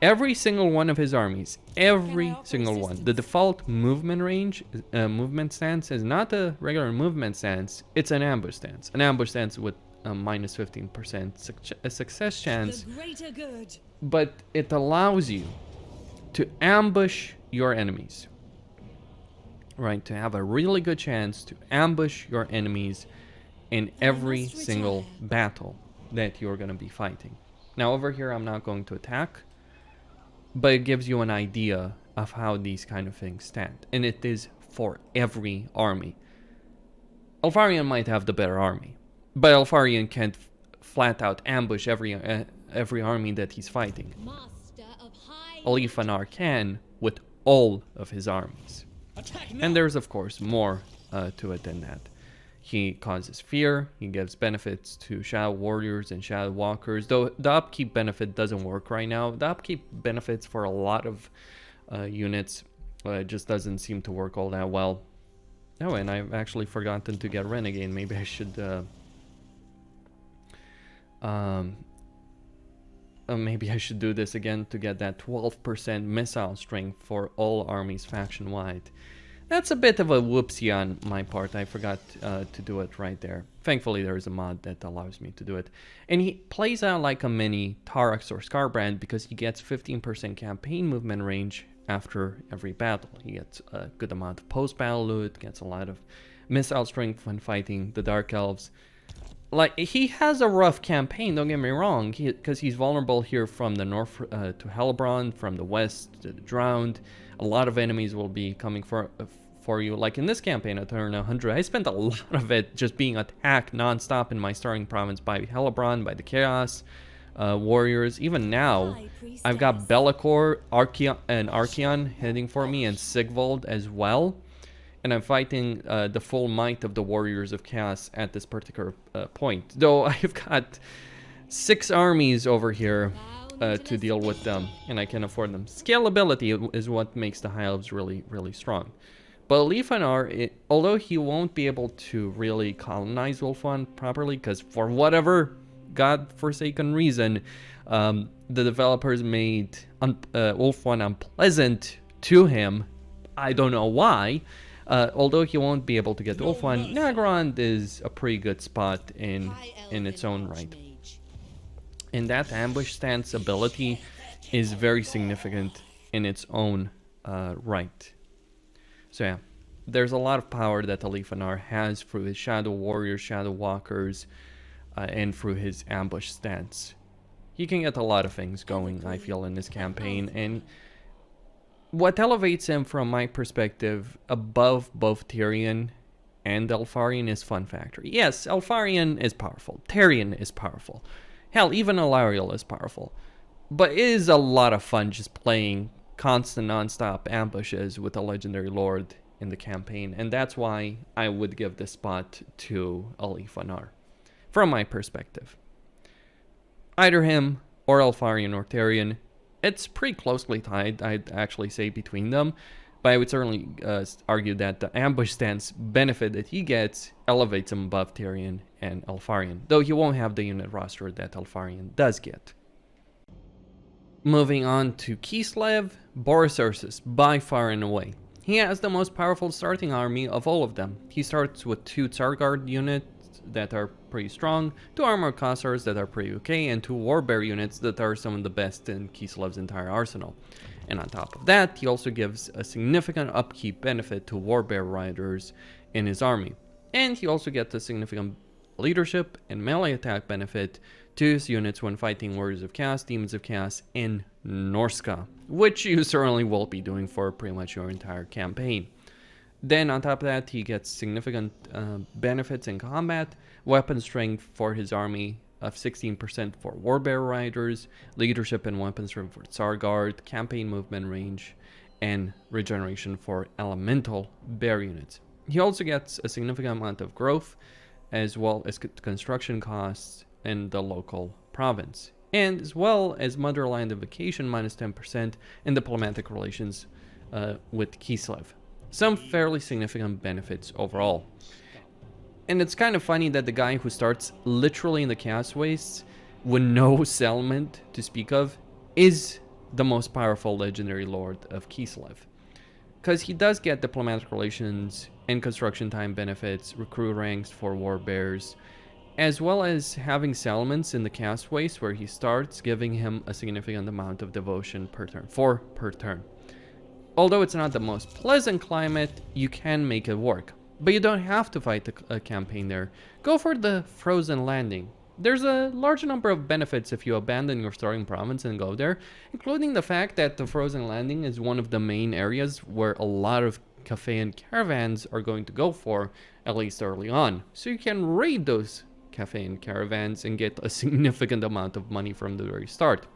Speaker 1: Every single one of his armies, every single one, the default movement range, movement stance is not a regular movement stance, it's an ambush stance. An ambush stance with a minus 15% success chance, but it allows you to ambush your enemies. Right, to have a really good chance to ambush your enemies in every single battle that you're going to be fighting. Now over here I'm not going to attack. but it gives you an idea of how these kind of things stand. And it is for every army. Elfarion might have the better army, but Elfarion can't flat out ambush every army that he's fighting. Alith Anar can with all of his armies. And there's of course more to it than that. He causes fear, he gives benefits to Shadow Warriors and Shadow Walkers, though the upkeep benefit doesn't work right now. The upkeep benefits for a lot of units just doesn't seem to work all that well. Oh, and I've actually forgotten to get Renegade. Maybe I should maybe I should do this again to get that 12% missile strength for all armies faction-wide. That's a bit of a whoopsie on my part. I forgot to do it right there. Thankfully, there is a mod that allows me to do it. And he plays out like a mini Taurox or Skarbrand because he gets 15% campaign movement range after every battle. He gets a good amount of post-battle loot, gets a lot of missile strength when fighting the Dark Elves. Like, he has a rough campaign, don't get me wrong, because he's vulnerable here from the north to Hellebrand, from the west to the Drowned. A lot of enemies will be coming for you. Like in this campaign at turn 100, I spent a lot of it just being attacked non-stop in my starting province by Hellebrand, by the Chaos Warriors. Even now, I've got Be'lakor, Archaon heading for me, and Sigvald as well. And I'm fighting the full might of the Warriors of Chaos at this particular point. Though I've got 6 armies over here to deal with them, and I can afford them. Scalability is what makes the High Elves really, really strong. But Alith Anar, although he won't be able to really colonize Wolfheart properly, because for whatever godforsaken reason, the developers made Wolfheart unpleasant to him. I don't know why. Although he won't be able to get to Wolfheart, Nagrand is a pretty good spot in its own right. And that ambush stance ability is very significant in its own right. So yeah, there's a lot of power that Alith Anar has through his Shadow Warriors, Shadow Walkers, and through his ambush stance. He can get a lot of things going, I feel, in this campaign, and what elevates him from my perspective above both Tyrion and Elfarion is fun factor. Yes, Elfarion is powerful, Tyrion is powerful, hell, even Alariel is powerful, but it is a lot of fun just playing constant non-stop ambushes with a legendary lord in the campaign, and that's why I would give this spot to Alith Anar from my perspective. Either him or Elfarion or Tyrion, it's pretty closely tied, I'd actually say, between them, but I would certainly argue that the ambush stance benefit that he gets elevates him above Tyrion and Elfarion, though he won't have the unit roster that Elfarion does get. Moving on to Kislev, Boris Ursus, by far and away. He has the most powerful starting army of all of them. He starts with 2 Tsarguard units that are pretty strong, 2 Armored Cossars that are pretty okay, and 2 Warbear units that are some of the best in Kislev's entire arsenal. And on top of that, he also gives a significant upkeep benefit to Warbear riders in his army. And he also gets a significant leadership and melee attack benefit to his units when fighting Warriors of Chaos, Demons of Chaos in Norsca, which you certainly will be doing for pretty much your entire campaign. Then on top of that, he gets significant benefits in combat, weapon strength for his army of 16% for Warbear Riders, leadership and weapon strength for Tsarguard, campaign movement range, and regeneration for elemental bear units. He also gets a significant amount of growth, as well as construction costs in the local province, and as well as Motherland Invocation minus 10% and diplomatic relations with Kislev. Some fairly significant benefits overall. And it's kind of funny that the guy who starts literally in the Chaos Wastes with no settlement to speak of is the most powerful legendary lord of Kislev. Because he does get diplomatic relations and construction time benefits, recruit ranks for warbears, as well as having settlements in the Chaos Wastes where he starts, giving him a significant amount of devotion per turn. Although it's not the most pleasant climate, you can make it work. But you don't have to fight a campaign there. Go for the Frozen Landing. there's a large number of benefits if you abandon your starting province and go there, including the fact that the Frozen Landing is one of the main areas where a lot of Cathay and caravans are going to go for, at least early on. So you can raid those Cathay and caravans and get a significant amount of money from the very start.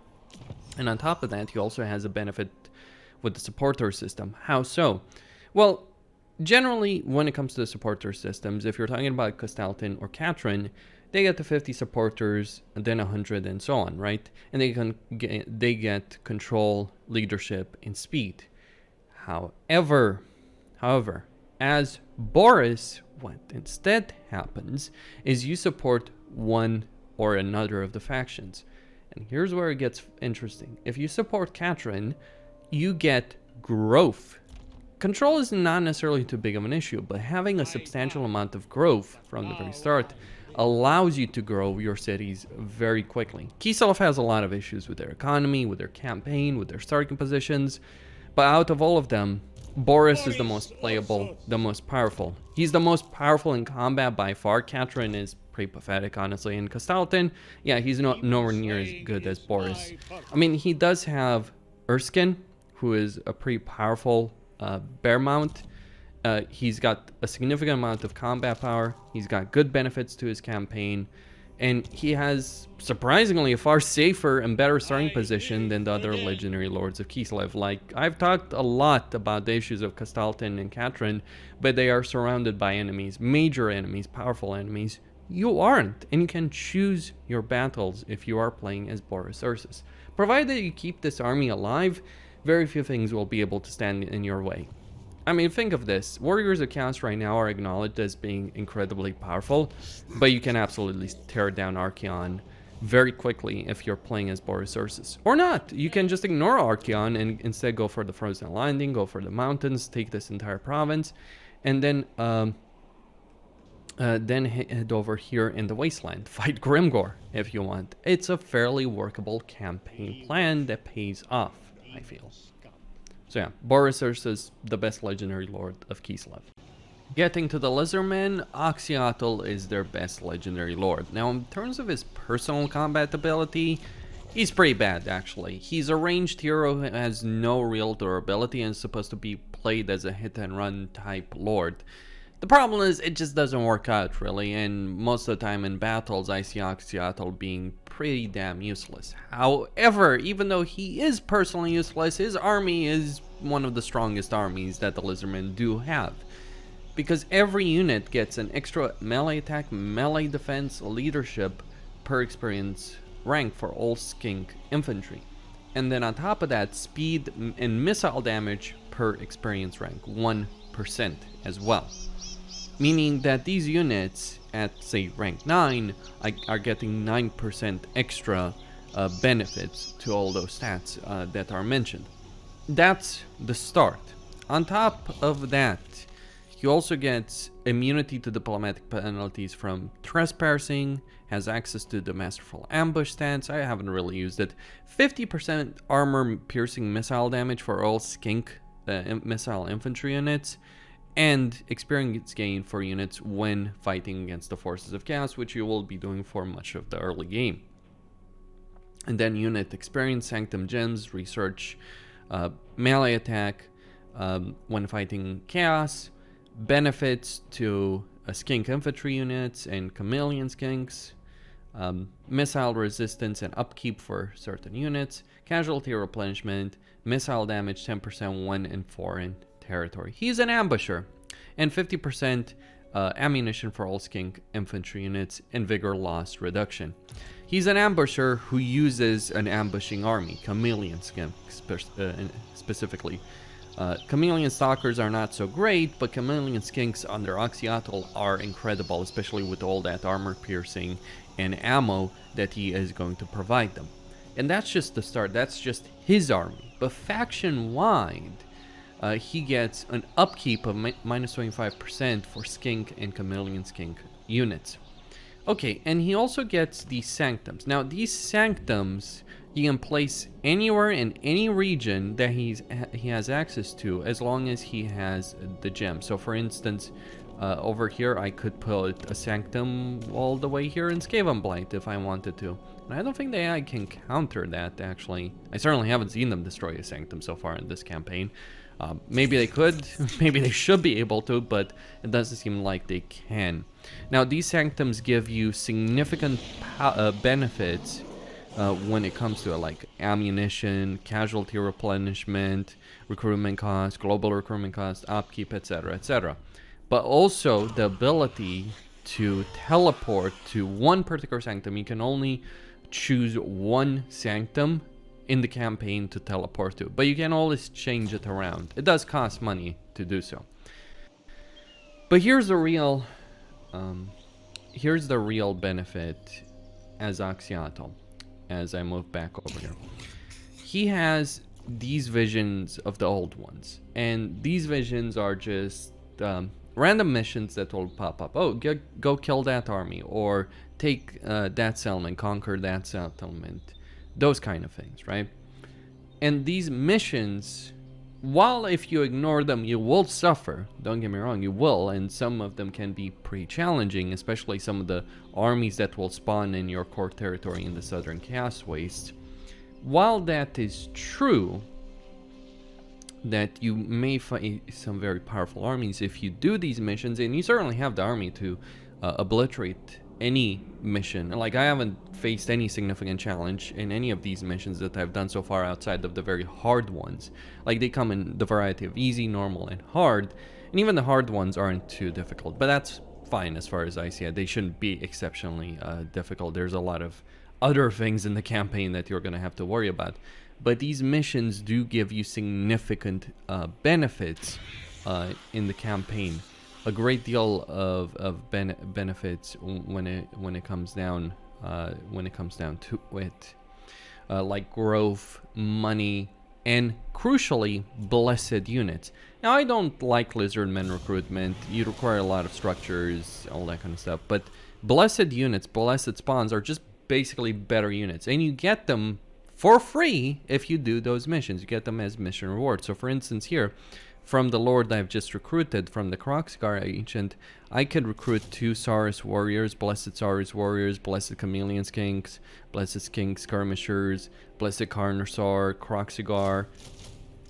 Speaker 1: And on top of that, he also has a benefit with the supporter system. How so? Well, generally, when it comes to the supporter systems, if you're talking about Castalton or Catrin, they get the 50 supporters, and then 100, and so on, right? And they get control, leadership, and speed. However, as Boris, what instead happens is you support one or another of the factions. And here's where it gets interesting. If you support Catrin, you get growth. Control is not necessarily too big of an issue, but having a substantial amount of growth from the very start allows you to grow your cities very quickly. Kislev has a lot of issues with their economy, with their campaign, with their starting positions, but out of all of them, Boris is the most playable, the most powerful. He's the most powerful in combat by far. Catrin is pretty pathetic, honestly. And Castalton, yeah, he's nowhere near as good as Boris. I mean, he does have Erskine, who is a pretty powerful bear mount. He's got a significant amount of combat power. He's got good benefits to his campaign. And he has, surprisingly, a far safer and better starting position than the other legendary lords of Kislev. Like, I've talked a lot about the issues of Castalton and Catrin, but they are surrounded by enemies, major enemies, powerful enemies. You aren't, and you can choose your battles if you are playing as Boris Ursus. Provided you keep this army alive, very few things will be able to stand in your way. I mean, think of this. Warriors of Chaos right now are acknowledged as being incredibly powerful, but you can absolutely tear down Archaon very quickly if you're playing as Boris Ursus. Or not. You can just ignore Archaon and instead go for the Frozen Landing, go for the mountains, take this entire province, and then head over here in the Wasteland. Fight Grimgor if you want. It's a fairly workable campaign plan that pays off, I feel. So yeah, Boris Ursus, the best legendary lord of Kislev. Getting to the Lizardmen, Oxyotl is their best legendary lord. Now, in terms of his personal combat ability, he's pretty bad, actually. He's a ranged hero who has no real durability and is supposed to be played as a hit-and-run type lord. The problem is, it just doesn't work out, really, and most of the time in battles, I see Oxyotl being pretty damn useless. However, even though he is personally useless, his army is one of the strongest armies that the Lizardmen do have. Because every unit gets an extra melee attack, melee defense, leadership per experience rank for all skink infantry. And then on top of that, speed and missile damage per experience rank, 1% as well. Meaning that these units at, say, rank 9 are getting 9% extra benefits to all those stats that are mentioned. That's the start. On top of that, he also gets immunity to diplomatic penalties from trespassing, has access to the Masterful Ambush stats. I haven't really used it. 50% armor piercing missile damage for all skink missile infantry units, and experience gain for units when fighting against the forces of chaos, which you will be doing for much of the early game. And then unit experience, sanctum gems, research, melee attack when fighting chaos, benefits to skink infantry units and chameleon skinks, missile resistance and upkeep for certain units, casualty replenishment, missile damage 10% when in foreign territory. He's an ambusher, and 50% ammunition for all skink infantry units and vigor loss reduction. He's an ambusher who uses an ambushing army, chameleon skink specifically. Chameleon stalkers are not so great, but chameleon skinks under Oxyotl are incredible, especially with all that armor piercing and ammo that he is going to provide them. And that's just the start. That's just his army. But faction-wide, he gets an upkeep of minus 25% for skink and chameleon skink units. Okay, and he also gets these sanctums. Now, these sanctums he can place anywhere in any region that he has access to, as long as he has the gem. So, for instance, Over here, I could put a Sanctum all the way here in Skavenblight if I wanted to. And I don't think the AI can counter that, actually. I certainly haven't seen them destroy a Sanctum so far in this campaign. Maybe they could, maybe they should be able to, but it doesn't seem like they can. Now, these Sanctums give you significant benefits when it comes to like ammunition, casualty replenishment, recruitment cost, global recruitment cost, upkeep, etc., etc. But also the ability to teleport to one particular Sanctum. You can only choose one Sanctum in the campaign to teleport to, but you can always change it around. It does cost money to do so. But here's the real benefit as Oxyotl, as I move back over here. He has these visions of the old ones, and these visions are just random missions that will pop up. Oh, go kill that army, or take that settlement, conquer that settlement. Those kind of things, right? And these missions, while if you ignore them, you will suffer. Don't get me wrong, you will. And some of them can be pretty challenging, especially some of the armies that will spawn in your core territory in the Southern Chaos Waste. While that is true, that you may fight some very powerful armies if you do these missions, and you certainly have the army to obliterate any mission. Like, I haven't faced any significant challenge in any of these missions that I've done so far outside of the very hard ones. Like, they come in the variety of easy, normal, and hard, and even the hard ones aren't too difficult, but that's fine as far as I see it. They shouldn't be exceptionally difficult. There's a lot of other things in the campaign that you're going to have to worry about. But these missions do give you significant benefits in the campaign. A great deal of benefits when it comes down to it, like growth, money, and crucially, blessed units. Now, I don't like Lizardmen recruitment. You require a lot of structures, all that kind of stuff. But blessed units, blessed spawns, are just basically better units, and you get them for free if you do those missions. You get them as mission rewards. So, for instance, here, from the Lord I've just recruited, from the Kroxgar Ancient, I could recruit 2 Saurus Warriors, Blessed Saurus Warriors, Blessed Chameleon Skinks, Blessed Skink Skirmishers, Blessed Carnosaur, Kroxigar,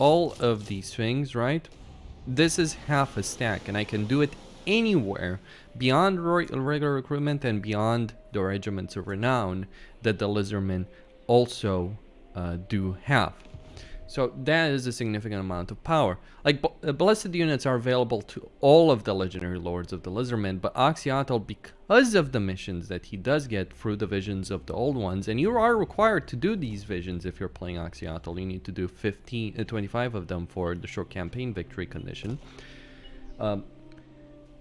Speaker 1: all of these things, right? This is half a stack, and I can do it anywhere beyond regular recruitment and beyond the Regiments of Renown that the Lizardmen also do have. So that is a significant amount of power. Like, blessed units are available to all of the legendary lords of the Lizardmen, but Oxyotl, because of the missions that he does get through the visions of the old ones, and you are required to do these visions if you're playing Oxyotl. You need to do 25 of them for the short campaign victory condition.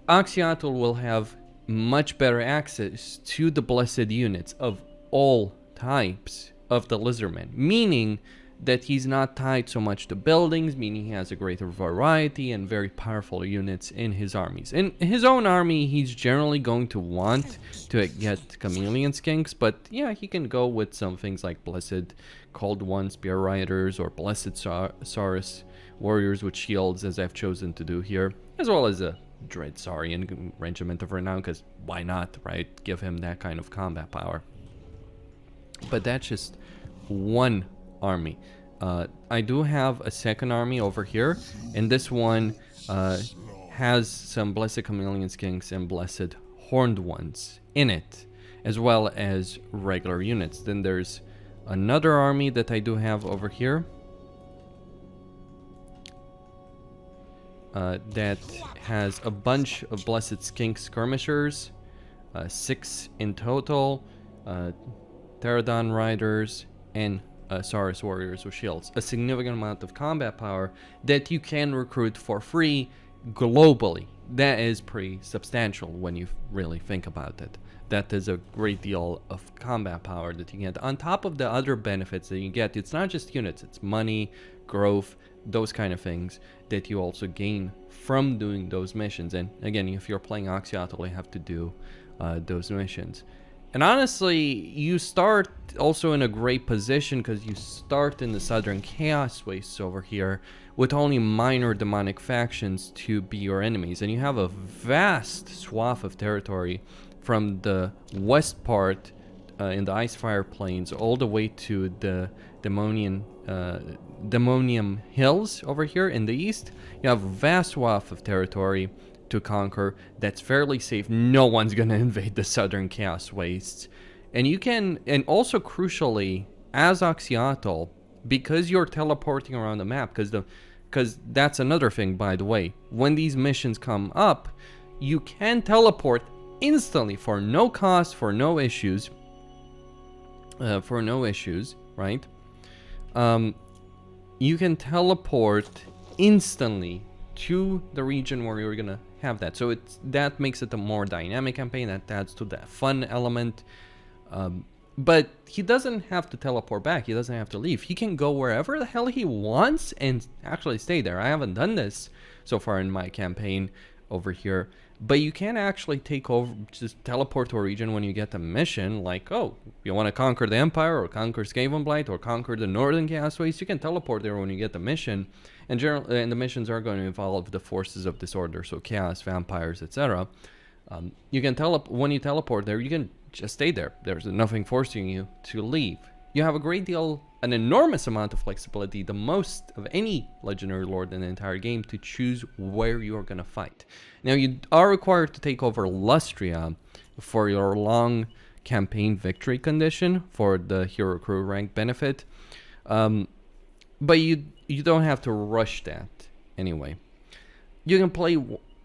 Speaker 1: Oxyotl will have much better access to the blessed units of all types of the Lizardmen, meaning that he's not tied so much to buildings, meaning he has a greater variety and very powerful units in his armies. In his own army, he's generally going to want to get Chameleon Skinks, but yeah, he can go with some things like Blessed Cold One Spear Riders or Blessed Saurus Warriors with shields, as I've chosen to do here, as well as a Dread Saurian Regiment of Renown, because why not, right? Give him that kind of combat power. But that's just one army. I do have a second army over here, and this one has some Blessed Chameleon Skinks and Blessed Horned Ones in it, as well as regular units. Then there's another army that I do have over here that has a bunch of Blessed Skink Skirmishers, 6 in total, Pterodon Riders, and Saurus Warriors with shields. A significant amount of combat power that you can recruit for free globally. That is pretty substantial when you really think about it. That is a great deal of combat power that you get. On top of the other benefits that you get, it's not just units, it's money, growth, those kind of things that you also gain from doing those missions. And again, if you're playing Oxyotl, you have to do those missions. And honestly, you start also in a great position because you start in the Southern Chaos Wastes over here with only minor demonic factions to be your enemies. And you have a vast swath of territory from the west part in the Icefire Plains all the way to the Demonium Hills over here in the east. You have a vast swath of territory to conquer that's fairly safe. No one's gonna invade the Southern Chaos Wastes. And you can, and also crucially, as Oxyotl, because you're teleporting around the map, because that's another thing, by the way. When these missions come up, you can teleport instantly for no cost, for no issues, right? You can teleport instantly to the region where you're gonna have that. So that makes it a more dynamic campaign. That adds to that fun element. But he doesn't have to teleport back. He doesn't have to leave. He can go wherever the hell he wants and actually stay there. I haven't done this so far in my campaign over here. But you can actually take over, just teleport to a region when you get the mission. Like, oh, you want to conquer the Empire or conquer Skavenblight or conquer the Northern Chaos Wastes, you can teleport there when you get the mission. And the missions are going to involve the forces of disorder, so chaos, vampires, etc. You can when you teleport there, you can just stay there. There's nothing forcing you to leave. You have a great deal, an enormous amount of flexibility, the most of any legendary lord in the entire game, to choose where you are going to fight. Now, you are required to take over Lustria for your long campaign victory condition for the hero crew rank benefit. But you don't have to rush that anyway. You can play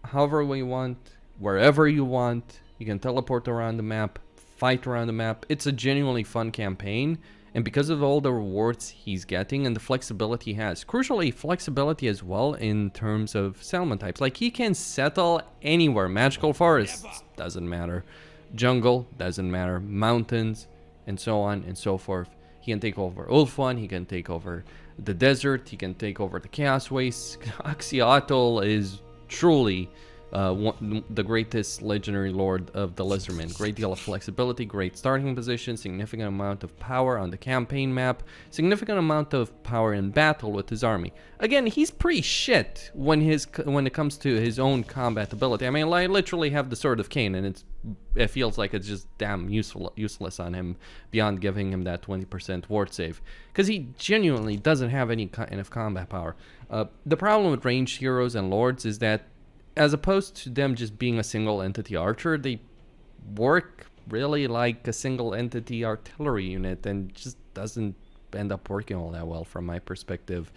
Speaker 1: however you want, wherever you want. You can teleport around the map, fight around the map. It's a genuinely fun campaign. And because of all the rewards he's getting and the flexibility he has, crucially flexibility as well in terms of settlement types. Like, he can settle anywhere. Magical forests, doesn't matter. Jungle, doesn't matter. Mountains, and so on and so forth. He can take over Ulthuan, he can take over the desert, he can take over the Chaos Wastes. Oxyotl is truly the greatest legendary lord of the Lizardmen. Great deal of flexibility, great starting position, significant amount of power on the campaign map, significant amount of power in battle with his army. Again, he's pretty shit when it comes to his own combat ability. I mean, I literally have the Sword of Cain, and it feels like it's just damn useless on him beyond giving him that 20% ward save, because he genuinely doesn't have any kind of combat power. The problem with ranged heroes and lords is that, as opposed to them just being a single entity archer, they work really like a single entity artillery unit, and just doesn't end up working all that well from my perspective,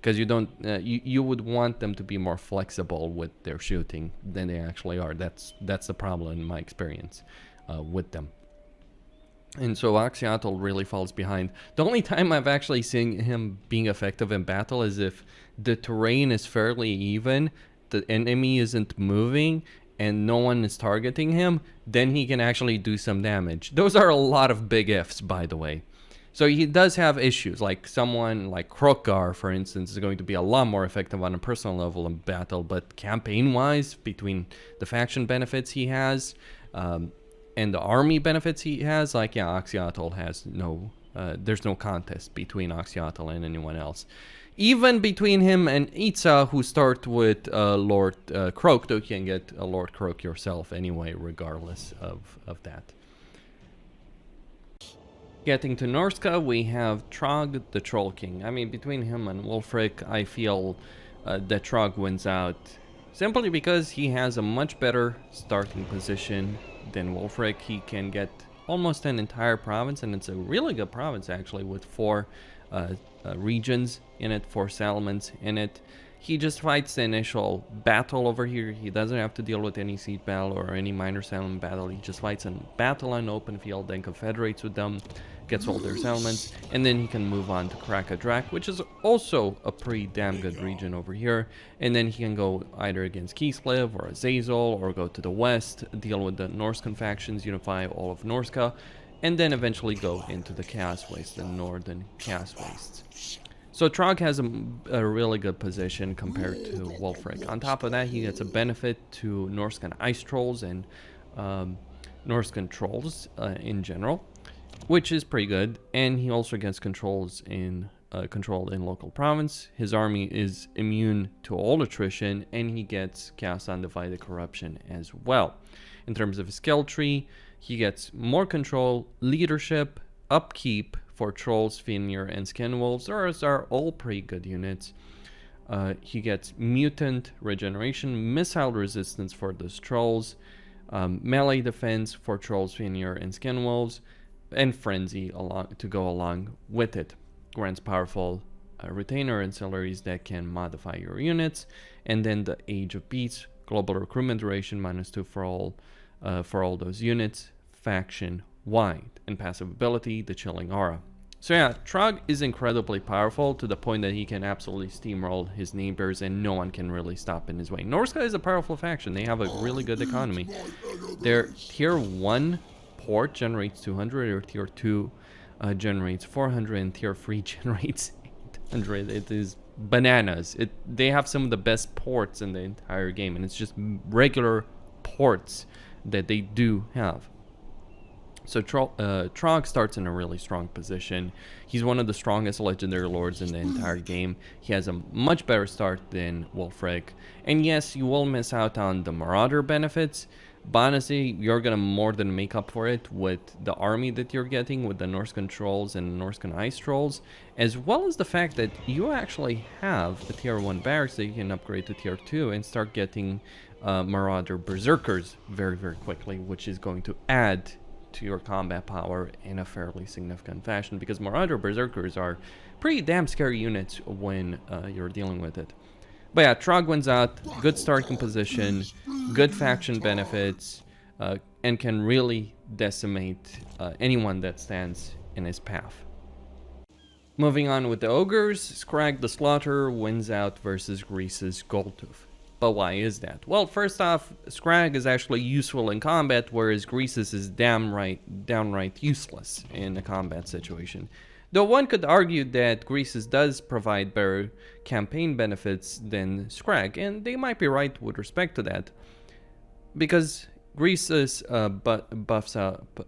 Speaker 1: because you would want them to be more flexible with their shooting than they actually are. That's the problem in my experience with them. And so Oxyotl really falls behind. The only time I've actually seen him being effective in battle is if the terrain is fairly even, the enemy isn't moving, and no one is targeting him, then he can actually do some damage. Those are a lot of big ifs, by the way. So he does have issues, like someone like Krogar, for instance, is going to be a lot more effective on a personal level in battle, but campaign-wise, between the faction benefits he has and the army benefits he has, like, yeah, Oxyotl has there's no contest between Oxyotl and anyone else. Even between him and Itza, who start with Lord Croak, though you can get a Lord Croak yourself anyway, regardless of that. Getting to Norsca, we have Throgg, the Troll King. I mean, between him and Wulfric, I feel that Throgg wins out, simply because he has a much better starting position than Wulfric. He can get almost an entire province, and it's a really good province, actually, with 4 regions in it, 4 settlements in it. He just fights the initial battle over here. He doesn't have to deal with any siege battle or any minor settlement battle. He just fights a battle on open field, then confederates with them, gets all their settlements, and then he can move on to Krakadrak, which is also a pretty damn good region over here. And then he can go either against Kislev or Azazel, or go to the west, deal with the Norscan factions, unify all of Norsca, and then eventually go into the Chaos Wastes, the Northern Chaos Wastes. So Throgg has a really good position compared to Wulfric. On top of that, he gets a benefit to Norscan ice trolls and Norscan trolls in general, which is pretty good. And he also gets controls in control in local province. His army is immune to all attrition, and he gets Chaos Undivided Corruption as well. In terms of his skill tree, he gets more control, leadership, upkeep for trolls, Finir, and skinwolves. Those are all pretty good units. He gets mutant regeneration, missile resistance for those trolls, melee defense for trolls, Finir, and skinwolves, and frenzy to go along with it. Grants powerful retainer ancillaries that can modify your units, and then the Age of Beasts, global recruitment duration -2 for all those units, faction wide, and passive ability, the Chilling Aura. So yeah, Throgg is incredibly powerful to the point that he can absolutely steamroll his neighbors and no one can really stop in his way. Norsca is a powerful faction. They have a really good economy. Their tier 1 port generates 200, or tier 2 generates 400, and tier 3 generates 800. It is bananas. They have some of the best ports in the entire game, and it's just regular ports that they do have. So Throgg starts in a really strong position. He's one of the strongest legendary lords in the entire game. He has a much better start than Wulfric. And yes, you will miss out on the Marauder benefits, but honestly, you're gonna more than make up for it with the army that you're getting with the Norscan trolls and Norscan ice trolls, as well as the fact that you actually have a tier 1 barracks that you can upgrade to tier 2 and start getting Marauder berserkers very, very quickly, which is going to add to your combat power in a fairly significant fashion, because Marauder berserkers are pretty damn scary units when you're dealing with it. But yeah, Throgg wins out, good starting position, good faction benefits, and can really decimate anyone that stands in his path. Moving on with the Ogres, Skrag the Slaughterer wins out versus Grease's Goldtooth. But why is that? Well, first off, Skrag is actually useful in combat, whereas Grease's is downright useless in a combat situation. Though one could argue that Grease's does provide better campaign benefits than Skrag, and they might be right with respect to that, because Grease's buffs up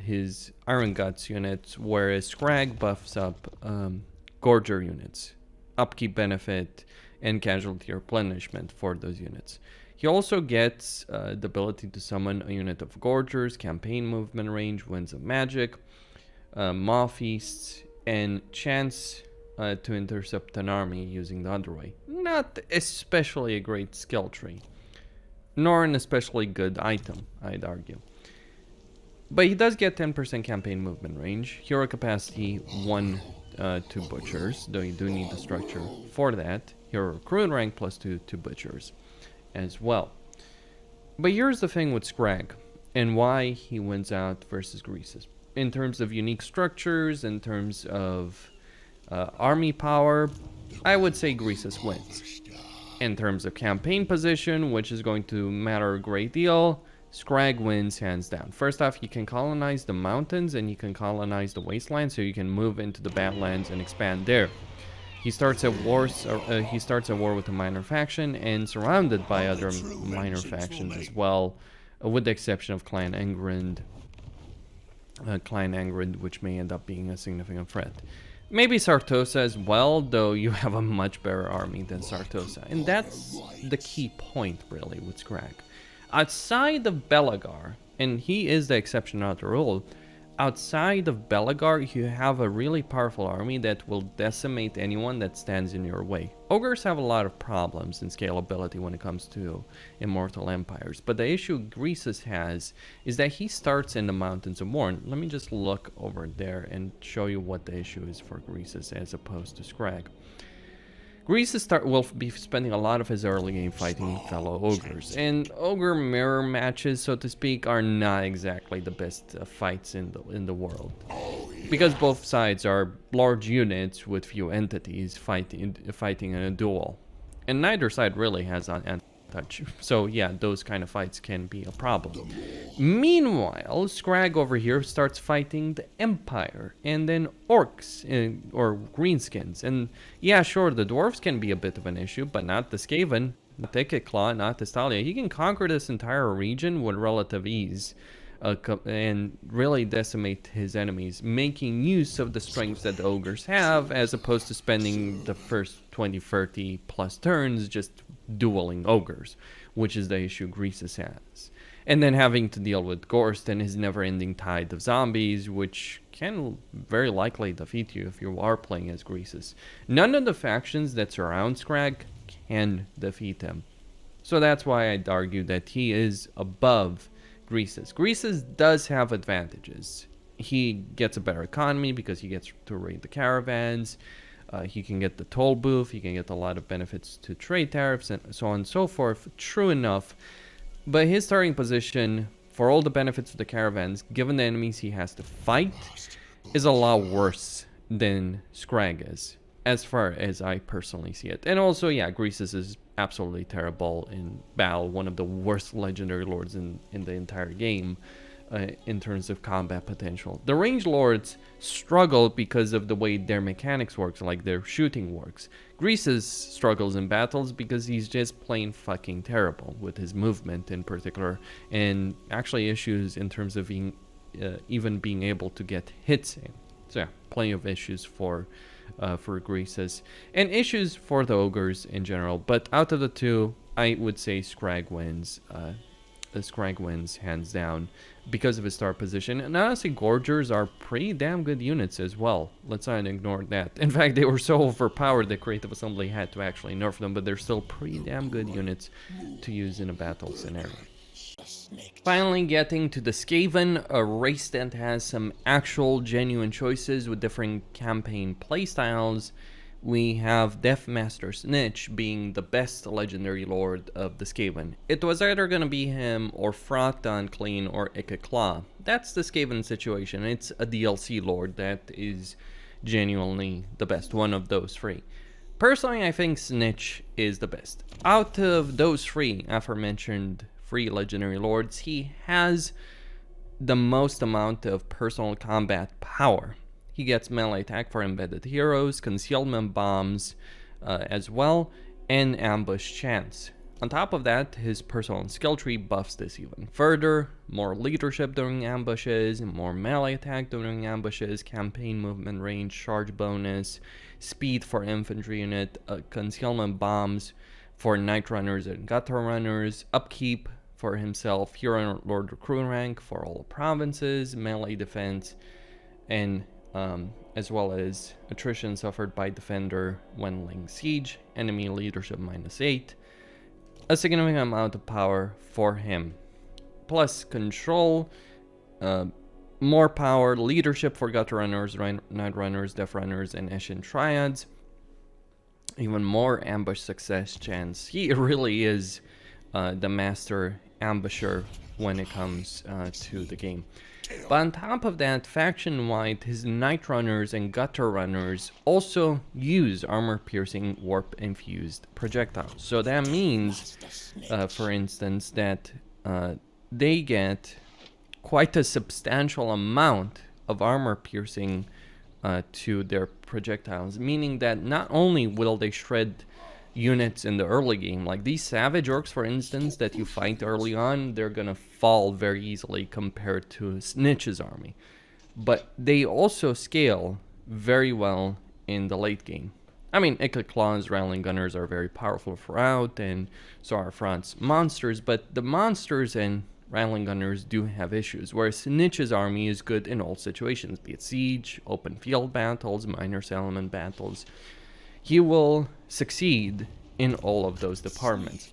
Speaker 1: his Iron Guts units, whereas Skrag buffs up Gorger units, upkeep benefit, and casualty replenishment for those units. He also gets the ability to summon a unit of Gorgers, campaign movement range, Winds of Magic, Maw Feasts, and chance to intercept an army using the Underway. Not especially a great skill tree, nor an especially good item, I'd argue. But he does get 10% campaign movement range, hero capacity 1 to Butchers, though you do need the structure for that. Hero recruit rank +2 to Butchers as well. But here's the thing with Skrag and why he wins out versus Grease's. In terms of unique structures, in terms of army power, I would say Grease's wins. In terms of campaign position, which is going to matter a great deal, Skrag wins hands down. First off, you can colonize the mountains and you can colonize the wasteland, so you can move into the Badlands and expand there. He starts at war with a minor faction and surrounded by other minor factions as well, with the exception of Clan Engrind, which may end up being a significant threat. Maybe Sartosa as well, though you have a much better army than Sartosa. And that's the key point, really, with Skrag. Outside of Belagar, and he is the exception, not the rule, outside of Belagar, you have a really powerful army that will decimate anyone that stands in your way. Ogres have a lot of problems in scalability when it comes to Immortal Empires, but the issue Grease's has is that he starts in the Mountains of Morn. Let me just look over there and show you what the issue is for Grease's as opposed to Skrag. Grease's will be spending a lot of his early game fighting fellow ogres, and ogre mirror matches, so to speak, are not exactly the best fights in the world, because both sides are large units with few entities fighting in a duel, and neither side really has an touch. So yeah, those kind of fights can be a problem. Meanwhile, Skrag over here starts fighting the Empire, and then Orcs, or Greenskins. And yeah, sure, the Dwarves can be a bit of an issue, but not the Skaven, not the Claw, not the Thalia. He can conquer this entire region with relative ease and really decimate his enemies, making use of the strengths that the ogres have, as opposed to spending the first 20, 30 plus turns just dueling ogres, which is the issue Greases has. And then having to deal with Gorst and his never-ending tide of zombies, which can very likely defeat you if you are playing as Greases. None of the factions that surround Skrag can defeat him. So that's why I'd argue that he is above Greases. Greases does have advantages. He gets a better economy because he gets to raid the caravans. He can get the toll booth. He can get a lot of benefits to trade tariffs and so on and so forth. True enough. But his starting position, for all the benefits of the caravans, given the enemies he has to fight, is a lot worse than Skrag is, as far as I personally see it. And also, yeah, Greases is absolutely terrible in battle, one of the worst legendary lords in the entire game in terms of combat potential. The range lords struggle because of the way their mechanics works, like their shooting works. Greases struggles in battles because he's just plain fucking terrible with his movement in particular, and actually issues in terms of being even being able to get hits in. So yeah, plenty of issues for Greases, and issues for the ogres in general. But out of the two, I would say Skrag wins. Skrag wins hands down because of his start position. And honestly, Gorgers are pretty damn good units as well. Let's not ignore that. In fact, they were so overpowered that Creative Assembly had to actually nerf them, but they're still pretty damn good units to use in a battle scenario. Finally, getting to the Skaven, a race that has some actual genuine choices with different campaign playstyles. We have Deathmaster Snitch being the best legendary lord of the Skaven. It was either going to be him or Fraught Unclean or Ikeclaw. That's the Skaven situation. It's a DLC lord that is genuinely the best, one of those three. Personally, I think Snitch is the best. Out of those three aforementioned three legendary lords, he has the most amount of personal combat power. He gets melee attack for embedded heroes, concealment bombs as well, and ambush chance. On top of that, his personal skill tree buffs this even further. More leadership during ambushes, more melee attack during ambushes, campaign movement range, charge bonus, speed for infantry unit, concealment bombs for night runners and gutter runners, upkeep for himself, hero lord recruit rank for all provinces, melee defense, and as well as attrition suffered by defender when laying siege, enemy leadership -8, a significant amount of power for him. Plus control, more power, leadership for gutter runners, night runners, death runners, and Eshin triads, even more ambush success chance. He really is the master ambusher when it comes to the game. But on top of that, faction-wide, his Night Runners and Gutter Runners also use armor-piercing, warp-infused projectiles. So that means, for instance, that they get quite a substantial amount of armor-piercing to their projectiles, meaning that not only will they shred units in the early game, like these Savage Orcs, for instance, that you fight early on, they're gonna fall very easily compared to Snitch's army. But they also scale very well in the late game. I mean, Ikeclaw's Rattling Gunners are very powerful throughout, and so are Front's monsters, but the monsters and Rattling Gunners do have issues, whereas Snitch's army is good in all situations, be it siege, open field battles, minor settlement battles. He will succeed in all of those departments.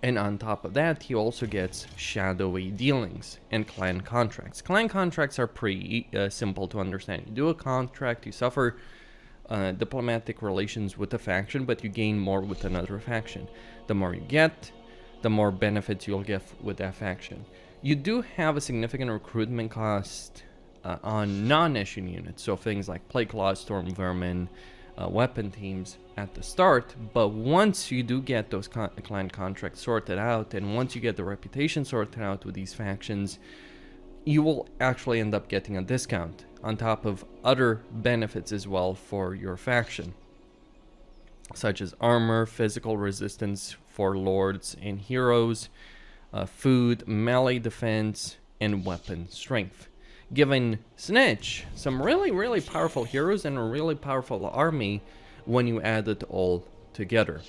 Speaker 1: And on top of that, he also gets shadowy dealings and clan contracts. Clan contracts are pretty simple to understand. You do a contract, you suffer diplomatic relations with a faction, but you gain more with another faction. The more you get, the more benefits you'll get with that faction. You do have a significant recruitment cost on non-Eshin units, so things like Plague Claws, Storm Vermin, weapon teams at the start, but once you do get those clan contracts sorted out, and once you get the reputation sorted out with these factions, you will actually end up getting a discount on top of other benefits as well for your faction, such as armor, physical resistance for lords and heroes, food, melee defense, and weapon strength, giving Snitch some really powerful heroes and a really powerful army when you add it all together.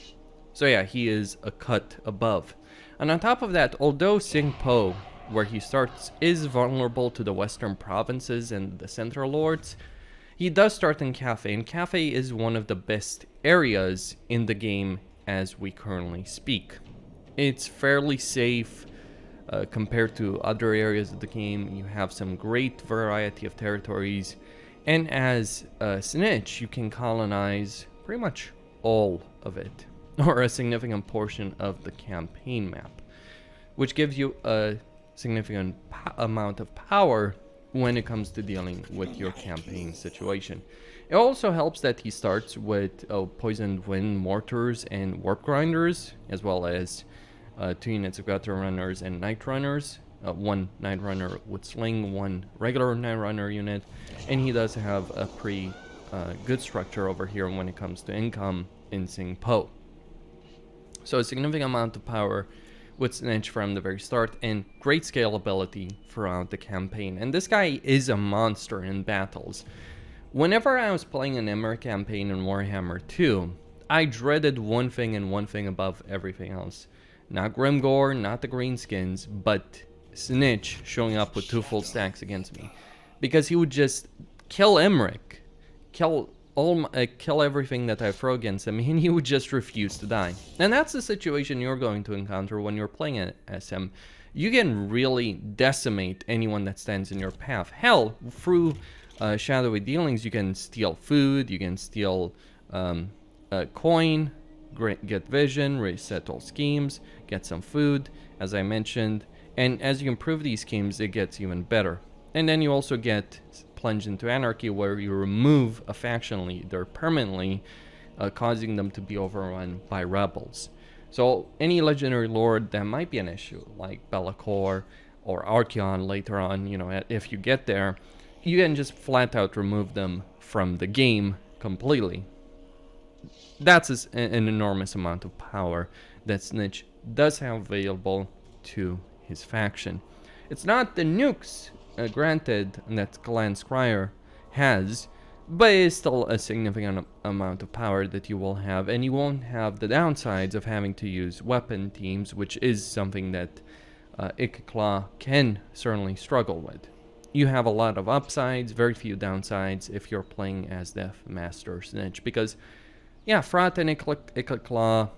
Speaker 1: So yeah, he is a cut above. And on top of that, although Singpo, where he starts, is vulnerable to the western provinces and the central lords, he does start in Cathay, and Cathay is one of the best areas in the game as we currently speak. It's fairly safe compared to other areas of the game. You have some great variety of territories, and as Snitch, you can colonize pretty much all of it, or a significant portion of the campaign map, which gives you a significant amount of power when it comes to dealing with your campaign situation. It also helps that he starts with Poisoned Wind Mortars and Warp Grinders, as well as 2 units of Gutter Runners and Night Runners. 1 Night Runner with Sling, 1 regular Night Runner unit, and he does have a pretty good structure over here when it comes to income in Singpo. So a significant amount of power with Snitch from the very start, and great scalability throughout the campaign. And this guy is a monster in battles. Whenever I was playing an Emmer campaign in Warhammer 2, I dreaded one thing and one thing above everything else. Not Grimgore, not the Greenskins, but Snitch showing up with 2 full stacks against me. Because he would just kill Emmerich, kill everything that I throw against him, and he would just refuse to die. And that's the situation you're going to encounter when you're playing an SM. You can really decimate anyone that stands in your path. Hell, through shadowy dealings, you can steal food, you can steal coin, get vision, reset all schemes, get some food, as I mentioned. And as you improve these schemes, it gets even better. And then you also get Plunge into Anarchy, where you remove a faction leader permanently, causing them to be overrun by rebels. So any legendary lord that might be an issue, like Be'lakor or Archeon later on, you know, if you get there, you can just flat out remove them from the game completely. That's an enormous amount of power that Snitch does have available to his faction. It's not the nukes, granted, that Clan Scryer has, but it's still a significant amount of power that you will have, and you won't have the downsides of having to use weapon teams, which is something that Ikklaw can certainly struggle with. You have a lot of upsides, very few downsides if you're playing as Death Master Snitch, because yeah, Frat and Ikklaw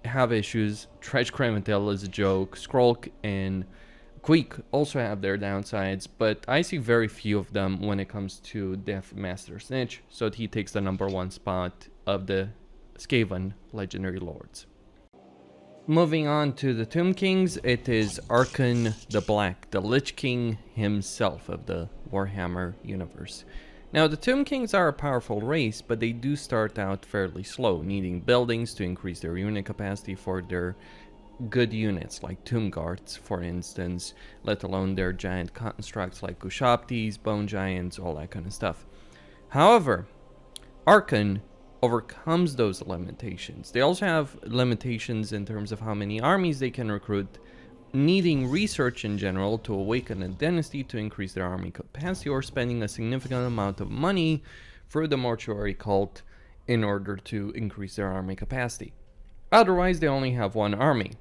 Speaker 1: have issues. Tretch Crematil is a joke. Skrolk and Queek also have their downsides, but I see very few of them when it comes to Death Master Snitch, so he takes the #1 spot of the Skaven Legendary Lords. Moving on to the Tomb Kings, it is Arkhan the Black, the Lich King himself of the Warhammer universe. Now, the Tomb Kings are a powerful race, but they do start out fairly slow, needing buildings to increase their unit capacity for their good units, like Tomb Guards, for instance, let alone their giant constructs like Gushaptis, Bone Giants, all that kind of stuff. However, Arkhan overcomes those limitations. They also have limitations in terms of how many armies they can recruit, needing research in general to awaken a dynasty to increase their army capacity, or spending a significant amount of money through the mortuary cult in order to increase their army capacity. Otherwise, they only have 1 army,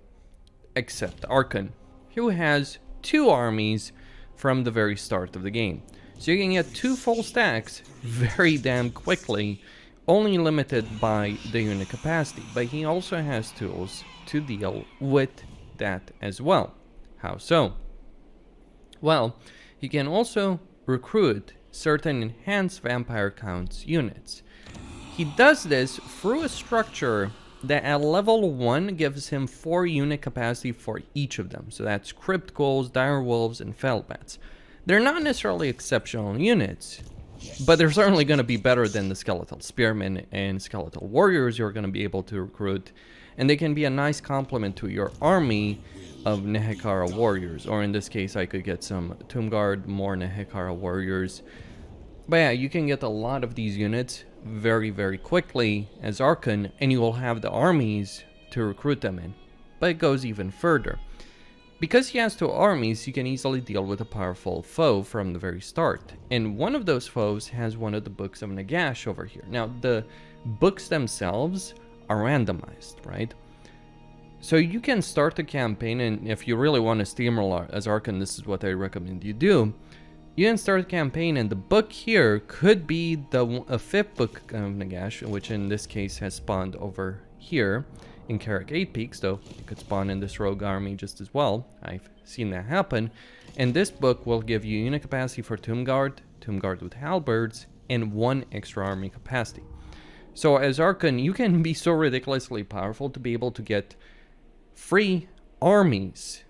Speaker 1: except Arkhan, who has 2 armies from the very start of the game. So you can get 2 full stacks very damn quickly, only limited by the unit capacity, but he also has tools to deal with that as well. How so? Well, he can also recruit certain enhanced vampire counts units. He does this through a structure that at level 1 gives him 4 unit capacity for each of them. So that's Crypt Ghouls, Dire Wolves, and Felbats. They're not necessarily exceptional units, but they're certainly going to be better than the Skeletal Spearmen and Skeletal Warriors you're going to be able to recruit, and they can be a nice complement to your army of Nehekara Warriors, or in this case I could get some Tomb Guard, more Nehekara Warriors. But yeah, you can get a lot of these units very quickly as Arkhan, and you will have the armies to recruit them in. But it goes even further. Because he has 2 armies, he can easily deal with a powerful foe from the very start. And one of those foes has one of the Books of Nagash over here. Now, the books themselves are randomized, right? So you can start the campaign, and if you really want to steamroll as Archon, this is what I recommend you do. You can start the campaign, and the book here could be a 5th book of Nagash, which in this case has spawned over here in Carrick 8 Peaks, though it could spawn in this rogue army just as well. I've seen that happen. And this book will give you unit capacity for Tomb Guard with halberds, and 1 extra army capacity. So as Archon, you can be so ridiculously powerful to be able to get free armies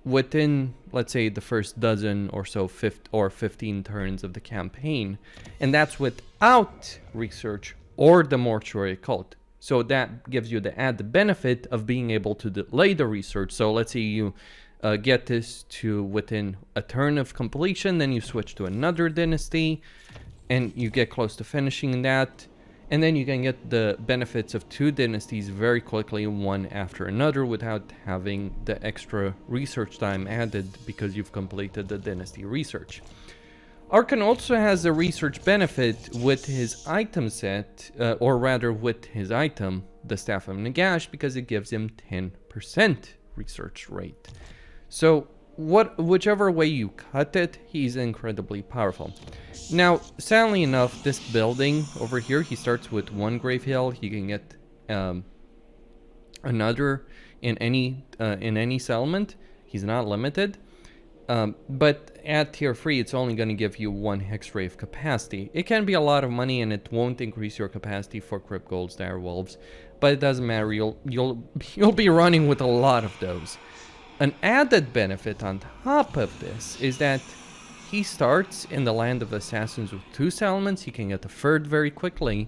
Speaker 1: within, let's say, the first dozen or so 15 turns of the campaign. And that's without research or the mortuary occult. So that gives you the added benefit of being able to delay the research. So let's say you get this to within a turn of completion, then you switch to another dynasty, and you get close to finishing that. And then you can get the benefits of 2 dynasties very quickly, one after another, without having the extra research time added because you've completed the dynasty research. Archon also has a research benefit with his item set, or rather with his item, the Staff of Nagash, because it gives him 10% research rate. So whichever way you cut it, he's incredibly powerful. Now, sadly enough, this building over here, he starts with 1 Grave Hill. He can get another in any settlement. He's not limited. But at tier 3, it's only going to give you 1 Hexgrave capacity. It can be a lot of money, and it won't increase your capacity for Crypt Golds, Direwolves, but it doesn't matter. You'll be running with a lot of those. An added benefit on top of this is that he starts in the Land of Assassins with 2 settlements. He can get the 3rd very quickly,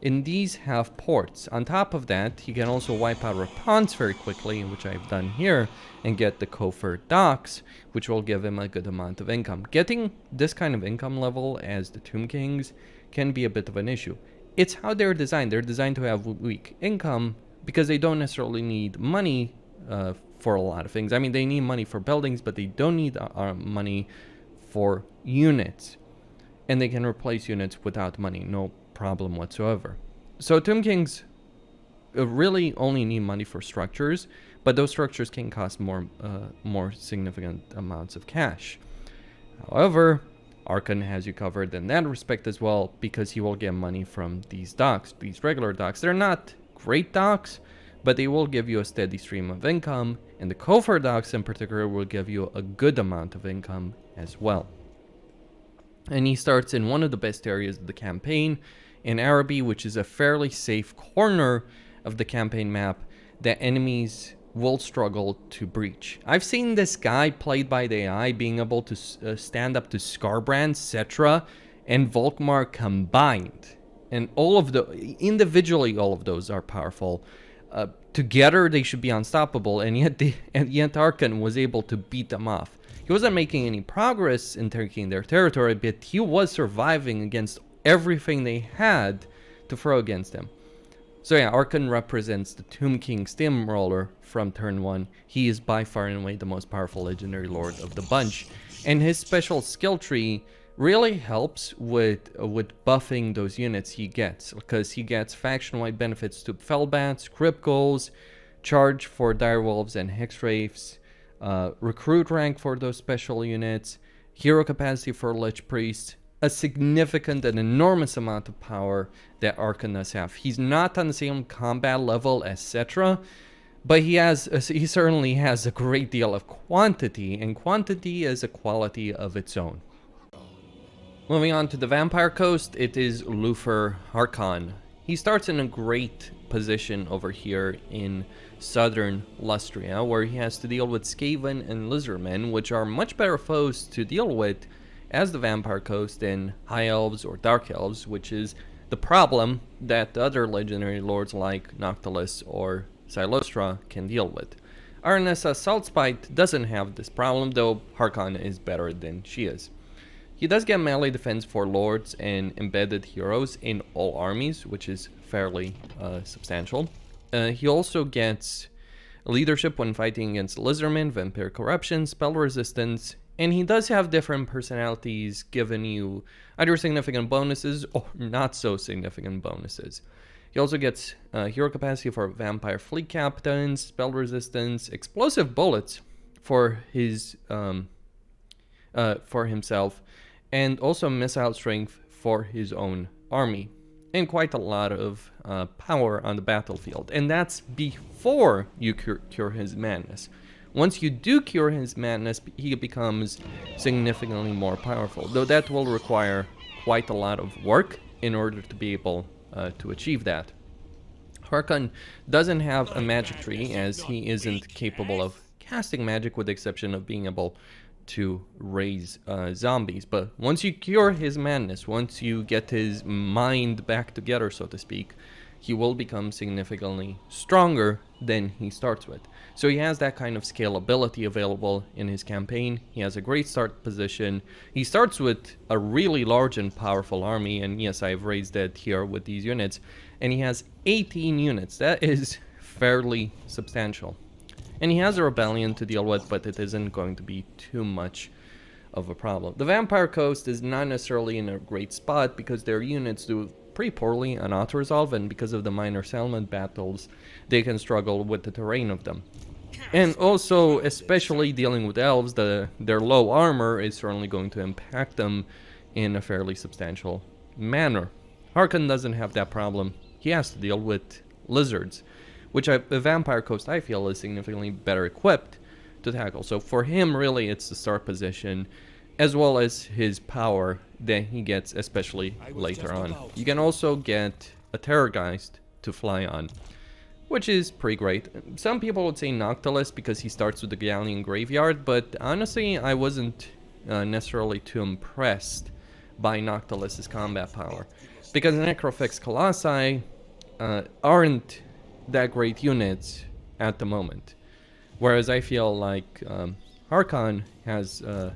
Speaker 1: and these have ports. On top of that, he can also wipe out Repanse very quickly, which I've done here, and get the Kofur docks, which will give him a good amount of income. Getting this kind of income level as the Tomb Kings can be a bit of an issue. It's how they're designed. They're designed to have weak income because they don't necessarily need money for a lot of things. I mean, they need money for buildings, but they don't need money for units. And they can replace units without money, no problem whatsoever. So Tomb Kings really only need money for structures, but those structures can cost more significant amounts of cash. However, Archon has you covered in that respect as well, because he will get money from these docks, these regular docks. They're not great docks, but they will give you a steady stream of income, and the Kofur docks in particular will give you a good amount of income as well. And he starts in one of the best areas of the campaign, in Araby, which is a fairly safe corner of the campaign map that enemies will struggle to breach. I've seen this guy played by the AI being able to stand up to Skarbrand, Cetra, and Volkmar combined. And individually, all of those are powerful. Together, they should be unstoppable, and yet Archon was able to beat them off. He wasn't making any progress in taking their territory, but he was surviving against everything they had to throw against him. So yeah, Archon represents the Tomb King Steamroller from turn 1. He is by far and away the most powerful legendary lord of the bunch, and his special skill tree really helps with buffing those units he gets, because he gets faction-wide benefits to Fellbats, Crypt Goals, charge for Direwolves and Hexwraiths, recruit rank for those special units, hero capacity for Lich Priests, a significant and enormous amount of power that Archon does have. He's not on the same combat level as Cetra, but he certainly has a great deal of quantity, and quantity is a quality of its own. Moving on to the Vampire Coast, it is Luther Harkon. He starts in a great position over here in southern Lustria, where he has to deal with Skaven and Lizardmen, which are much better foes to deal with as the Vampire Coast than High Elves or Dark Elves, which is the problem that other legendary lords like Noctilus or Silostra can deal with. Arnessa Saltspite doesn't have this problem, though Harkon is better than she is. He does get melee defense for lords and embedded heroes in all armies, which is fairly substantial. He also gets leadership when fighting against Lizardmen, vampire corruption, spell resistance, and he does have different personalities giving you either significant bonuses or not so significant bonuses. He also gets hero capacity for vampire fleet captains, spell resistance, explosive bullets for his for himself, and also missile strength for his own army, and quite a lot of power on the battlefield. And that's before you cure his madness. Once you do cure his madness, he becomes significantly more powerful, though that will require quite a lot of work in order to be able to achieve that. Harkon doesn't have a magic tree, as he isn't capable of casting magic with the exception of being able to raise zombies. But once you cure his madness, once you get his mind back together, so to speak, he will become significantly stronger than he starts with. So he has that kind of scalability available in his campaign. He has a great start position. He starts with a really large and powerful army, and yes, I've raised that here with these units, and he has 18 units. That is fairly substantial. And he has a rebellion to deal with, but it isn't going to be too much of a problem. The Vampire Coast is not necessarily in a great spot because their units do pretty poorly on auto-resolve, and because of the minor settlement battles, they can struggle with the terrain of them. And also, especially dealing with elves, their low armor is certainly going to impact them in a fairly substantial manner. Harkon doesn't have that problem. He has to deal with lizards, which the Vampire Coast, I feel, is significantly better equipped to tackle. So for him, really, it's the start position, as well as his power that he gets, especially later on. You can also get a Terrorgeist to fly on, which is pretty great. Some people would say Noctilus because he starts with the Galleon Graveyard, but honestly, I wasn't necessarily too impressed by Noctilus's combat power, because Necrofix Colossi aren't that great units at the moment, whereas I feel like Harkon has a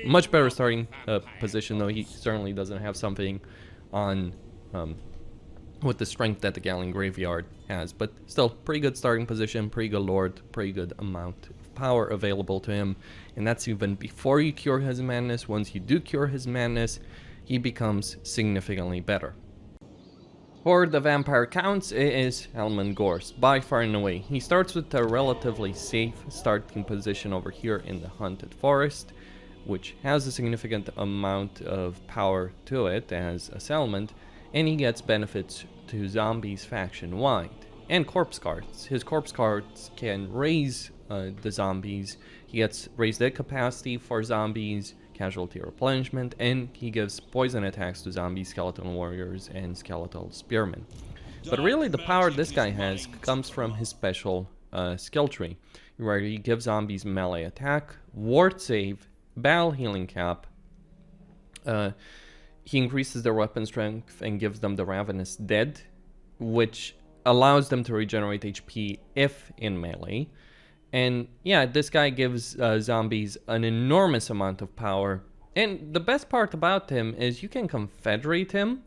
Speaker 1: much better starting position, though he certainly doesn't have something on with the strength that the Galleon Graveyard has, but still pretty good starting position, pretty good lord, pretty good amount of power available to him, and that's even before you cure his madness. Once you do cure his madness, he becomes significantly better. For the Vampire Counts, it is Helmengorst, by far and away. He starts with a relatively safe starting position over here in the Haunted Forest, which has a significant amount of power to it as a settlement, and he gets benefits to zombies faction-wide, and corpse cards. His corpse cards can raise the zombies. He gets raised dead capacity for zombies, casualty replenishment, and he gives poison attacks to zombies, skeleton warriors, and skeletal spearmen. But really the power this guy has comes from his special skill tree, where he gives zombies melee attack, ward save, battle healing cap, he increases their weapon strength and gives them the Ravenous Dead, which allows them to regenerate HP if in melee. And yeah, this guy gives zombies an enormous amount of power. And the best part about him is you can confederate him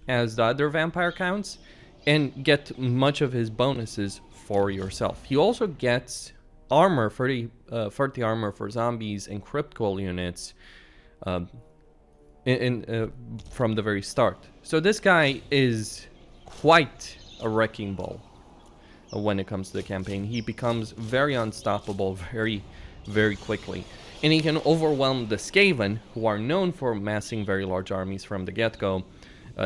Speaker 1: as the other vampire counts and get much of his bonuses for yourself. He also gets armor, 30 armor for zombies and cryptical units from the very start. So this guy is quite a wrecking ball. When it comes to the campaign, he becomes very unstoppable very, very quickly, and he can overwhelm the Skaven, who are known for massing very large armies from the get-go.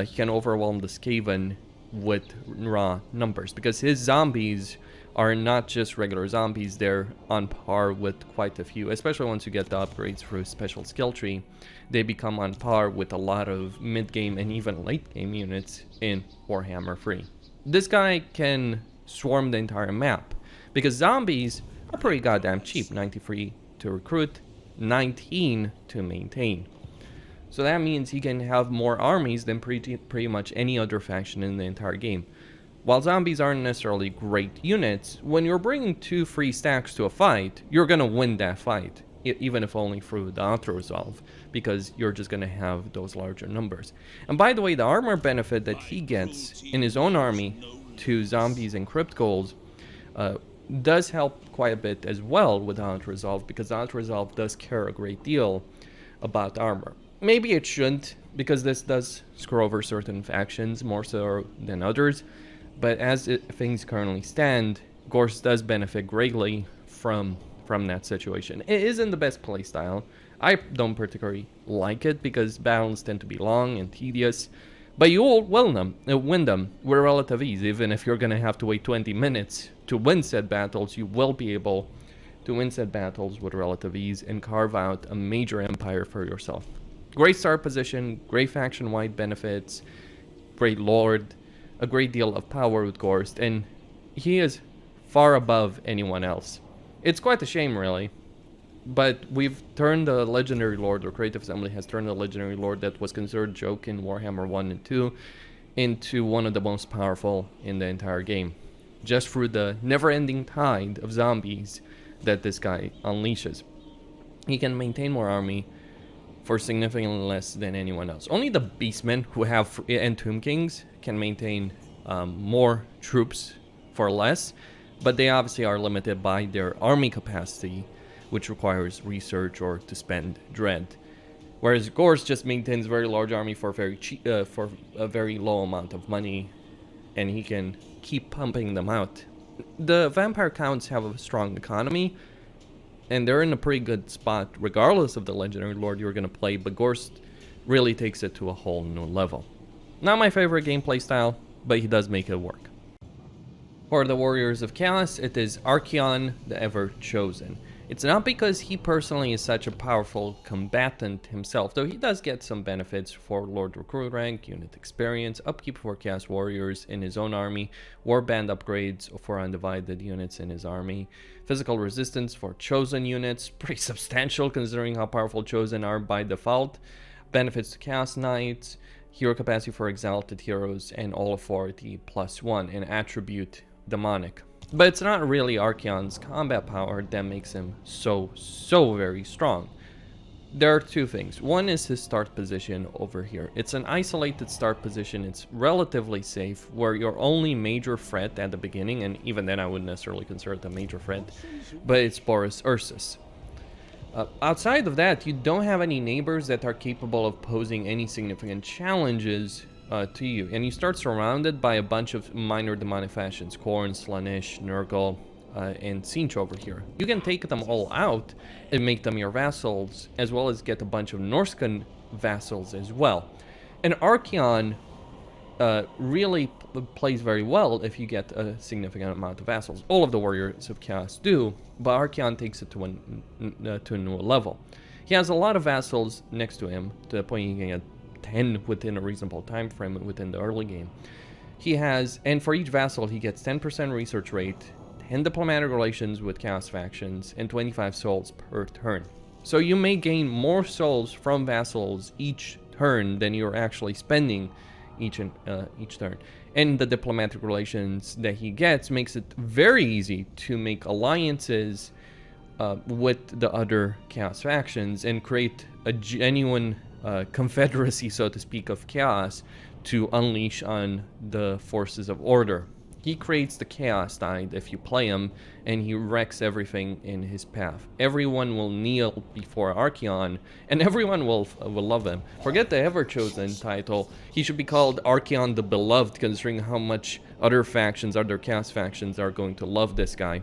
Speaker 1: He can overwhelm the Skaven with raw numbers, because his zombies are not just regular zombies, they're on par with quite a few, especially once you get the upgrades through special skill tree. They become on par with a lot of mid-game and even late-game units in Warhammer 3. This guy can swarm the entire map, because zombies are pretty goddamn cheap. 93 to recruit, 19 to maintain. So that means he can have more armies than pretty much any other faction in the entire game. While zombies aren't necessarily great units, when you're bringing 2 free stacks to a fight, you're gonna win that fight, even if only through the auto-resolve, because you're just gonna have those larger numbers. And by the way, the armor benefit that he gets in his own army to zombies and crypt goals does help quite a bit as well with Alith Resolve, because Alith Resolve does care a great deal about armor. Maybe it shouldn't, because this does screw over certain factions more so than others, but as things currently stand, Gorse does benefit greatly from that situation. It isn't the best playstyle. I don't particularly like it because battles tend to be long and tedious, but you'll win them with relative ease. Even if you're going to have to wait 20 minutes to win said battles, you will be able to win said battles with relative ease and carve out a major empire for yourself. Great start position, great faction-wide benefits, great lord, a great deal of power with Gorst, and he is far above anyone else. It's quite a shame, really, but we've turned the legendary lord, or Creative Assembly has turned the legendary lord that was considered a joke in Warhammer 1 and 2 into one of the most powerful in the entire game, just through the never-ending tide of zombies that this guy unleashes. He can maintain more army for significantly less than anyone else. Only the Beastmen who have and Tomb Kings can maintain more troops for less, but they obviously are limited by their army capacity, which requires research or to spend dread. Whereas Gorse just maintains a very large army for very cheap, for a very low amount of money, and he can keep pumping them out. The vampire counts have a strong economy, and they're in a pretty good spot regardless of the legendary lord you're going to play, but Gorse really takes it to a whole new level. Not my favorite gameplay style, but he does make it work. For the Warriors of Chaos, it is Archaon, the Ever-Chosen. It's not because he personally is such a powerful combatant himself, though he does get some benefits for Lord Recruit rank, unit experience, upkeep for Chaos Warriors in his own army, Warband upgrades for undivided units in his army, physical resistance for Chosen units, pretty substantial considering how powerful Chosen are by default, benefits to Chaos Knights, hero capacity for Exalted Heroes, and all authority +1, an attribute demonic. But it's not really Archaon's combat power that makes him so very strong. There are two things. One is his start position over here. It's an isolated start position. It's relatively safe, where your only major threat at the beginning, and even then I wouldn't necessarily consider it a major threat, but it's Boris Ursus. Outside of that, you don't have any neighbors that are capable of posing any significant challenges to you, and you start surrounded by a bunch of minor demonic factions, Khorne, Slaanesh, Nurgle, and Tzeentch over here. You can take them all out and make them your vassals, as well as get a bunch of Norscan vassals as well. And Archaon really plays very well if you get a significant amount of vassals. All of the Warriors of Chaos do, but Archaon takes it to a new level. He has a lot of vassals next to him, to the point you can get 10 within a reasonable time frame within the early game. He has, and for each vassal, he gets 10% research rate, 10 diplomatic relations with Chaos factions, and 25 souls per turn. So you may gain more souls from vassals each turn than you're actually spending each turn. And the diplomatic relations that he gets makes it very easy to make alliances with the other Chaos factions and create a genuine confederacy, so to speak, of chaos to unleash on the forces of order. He creates the chaos tide if you play him, and he wrecks everything in his path. Everyone will kneel before Archaon, and everyone will love him. Forget the Ever-Chosen title. He should be called Archaon the Beloved, considering how much other chaos factions are going to love this guy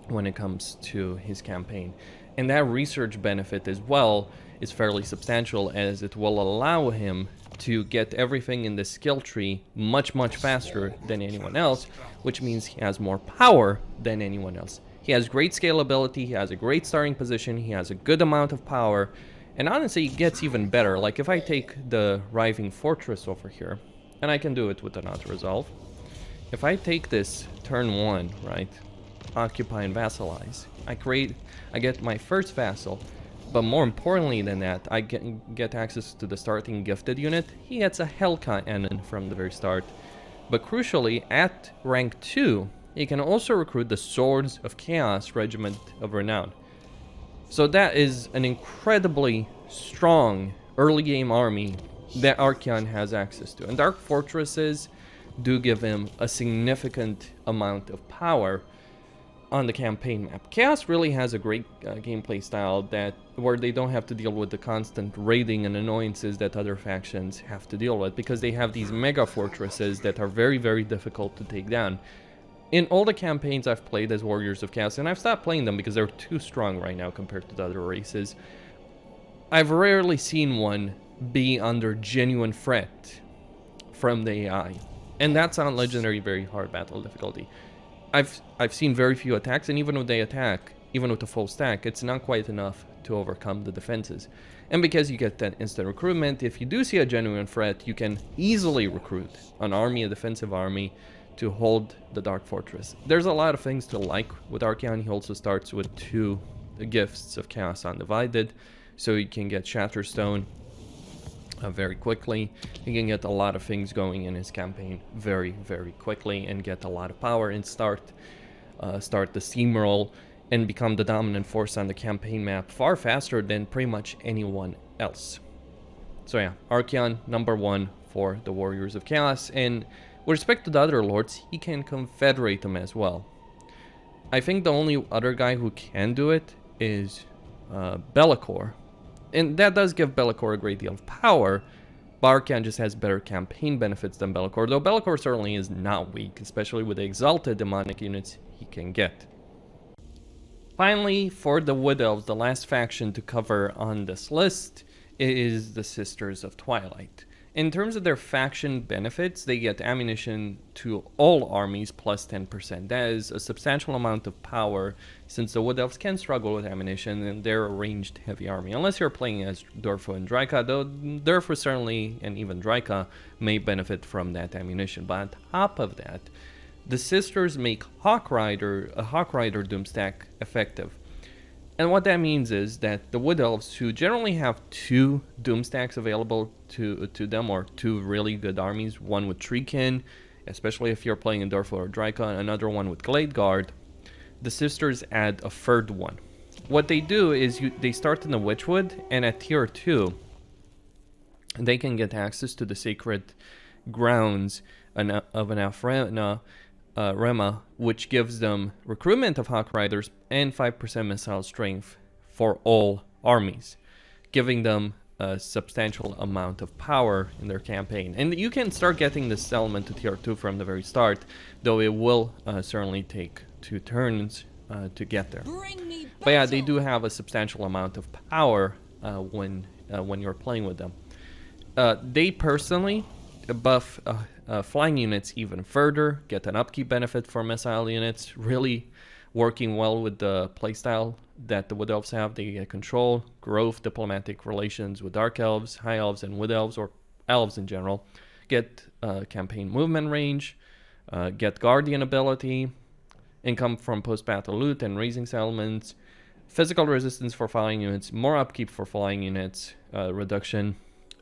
Speaker 1: when it comes to his campaign. And that research benefit as well is fairly substantial, as it will allow him to get everything in the skill tree much faster than anyone else, which means he has more power than anyone else. He has great scalability, he has a great starting position, he has a good amount of power, and honestly it gets even better. Like if I take the Riving Fortress over here, and I can do it with an auto resolve, if I take this turn 1, right, occupy and vassalize, I get my first vassal. But more importantly than that, I get access to the starting gifted unit. He gets a Hell Cannon from the very start. But crucially, at rank 2, he can also recruit the Swords of Chaos Regiment of Renown. So that is an incredibly strong early game army that Archaon has access to. And Dark Fortresses do give him a significant amount of power, on the campaign map. Chaos really has a great gameplay style where they don't have to deal with the constant raiding and annoyances that other factions have to deal with, because they have these mega fortresses that are very, very difficult to take down. In all the campaigns I've played as Warriors of Chaos, and I've stopped playing them because they're too strong right now compared to the other races, I've rarely seen one be under genuine threat from the AI. And that's on Legendary very hard battle difficulty. I've seen very few attacks, and even when they attack, even with a full stack, it's not quite enough to overcome the defenses. And because you get that instant recruitment, if you do see a genuine threat, you can easily recruit an army, a defensive army, to hold the Dark Fortress. There's a lot of things to like with Archaon. He also starts with 2 gifts of Chaos Undivided, so you can get Shatterstone very quickly. He can get a lot of things going in his campaign very, very quickly and get a lot of power and start the steamroll and become the dominant force on the campaign map far faster than pretty much anyone else. So yeah, Archaon #1 for the Warriors of Chaos, and with respect to the other lords, he can confederate them as well. I think the only other guy who can do it is Be'lakor. And that does give Be'lakor a great deal of power, but Archaon just has better campaign benefits than Be'lakor, though Be'lakor certainly is not weak, especially with the exalted demonic units he can get. Finally, for the Wood Elves, the last faction to cover on this list is the Sisters of Twilight. In terms of their faction benefits, they get ammunition to all armies plus 10%. That is a substantial amount of power, since the Wood Elves can struggle with ammunition and they're a ranged heavy army. Unless you're playing as Durfu and Draika, though Durfu certainly, and even Draika, may benefit from that ammunition. But on top of that, the Sisters make a Hawk Rider Doomstack effective. And what that means is that the Wood Elves, who generally have 2 Doomstacks available to them, or 2 really good armies, one with Treekin, especially if you're playing in Durfu or Draika, another one with Glade Guard, the Sisters add a 3rd one. What they do is they start in the Witchwood, and at tier 2, they can get access to the sacred grounds of an Alfrena, Rema, which gives them recruitment of Hawk Riders and 5% missile strength for all armies, giving them a substantial amount of power in their campaign. And you can start getting this element to tier 2 from the very start, though it will certainly take 2 turns to get there. But yeah, they do have a substantial amount of power when you're playing with them. They personally buff flying units even further, get an upkeep benefit for missile units, really working well with the playstyle that the Wood Elves have. They get control, growth, diplomatic relations with Dark Elves, High Elves, and Wood Elves, or Elves in general. Get campaign movement range, get Guardian ability, income from post-battle loot and raising settlements, physical resistance for flying units, more upkeep for flying units, reduction,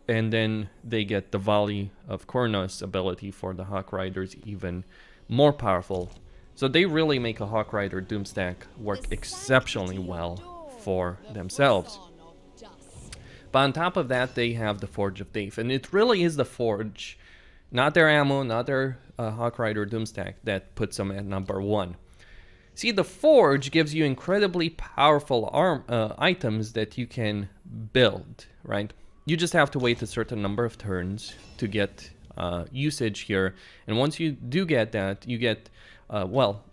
Speaker 1: and then they get the Volley of Kornos ability for the Hawk Riders, even more powerful. So they really make a Hawk Rider Doomstack work exceptionally well for themselves. But on top of that, they have the Forge of Dave, and it really is the Forge, not their ammo, not their Hawk Rider Doomstack, that puts them at #1. See, the Forge gives you incredibly powerful items that you can build, right? You just have to wait a certain number of turns to get usage here. And once you do get that, you get,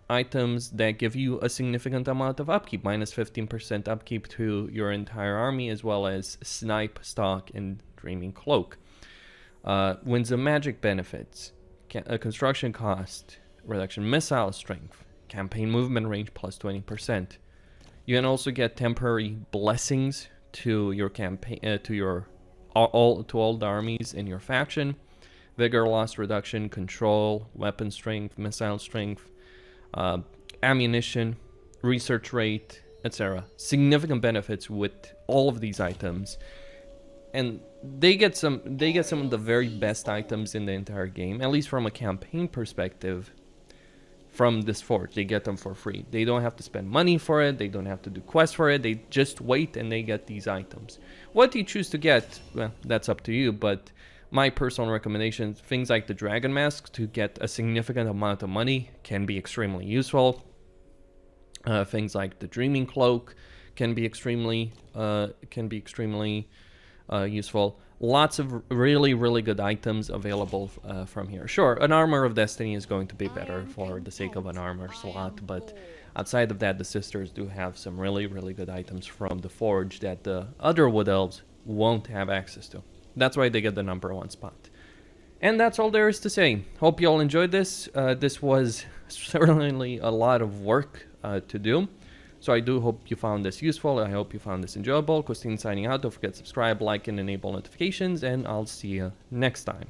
Speaker 1: items that give you a significant amount of upkeep, minus 15% upkeep to your entire army, as well as Snipe, Stalk, and Dreaming Cloak. Winds of Magic benefits, construction cost reduction, missile strength, campaign movement range plus 20%. You can also get temporary blessings to your campaign, to all the armies in your faction, vigor loss reduction, control, weapon strength, missile strength, ammunition, research rate, etc. Significant benefits with all of these items, and they get some of the very best items in the entire game, at least from a campaign perspective. From this Forge, they get them for free. They don't have to spend money for it. They don't have to do quests for it. They just wait and they get these items. What you choose to get, well, that's up to you. But my personal recommendation, things like the Dragon Mask to get a significant amount of money can be extremely useful. Things like the Dreaming Cloak can be extremely useful. Lots of really good items available from here. Sure, an Armor of Destiny is going to be better for the sake of an armor slot, but outside of that, the sisters do have some really good items from the Forge that the other Wood Elves won't have access to. That's why they get the #1 spot. And that's all there is to say. Hope you all enjoyed this. This was certainly a lot of work to do. So I do hope you found this useful. I hope you found this enjoyable. Costin signing out. Don't forget to subscribe, like, and enable notifications. And I'll see you next time.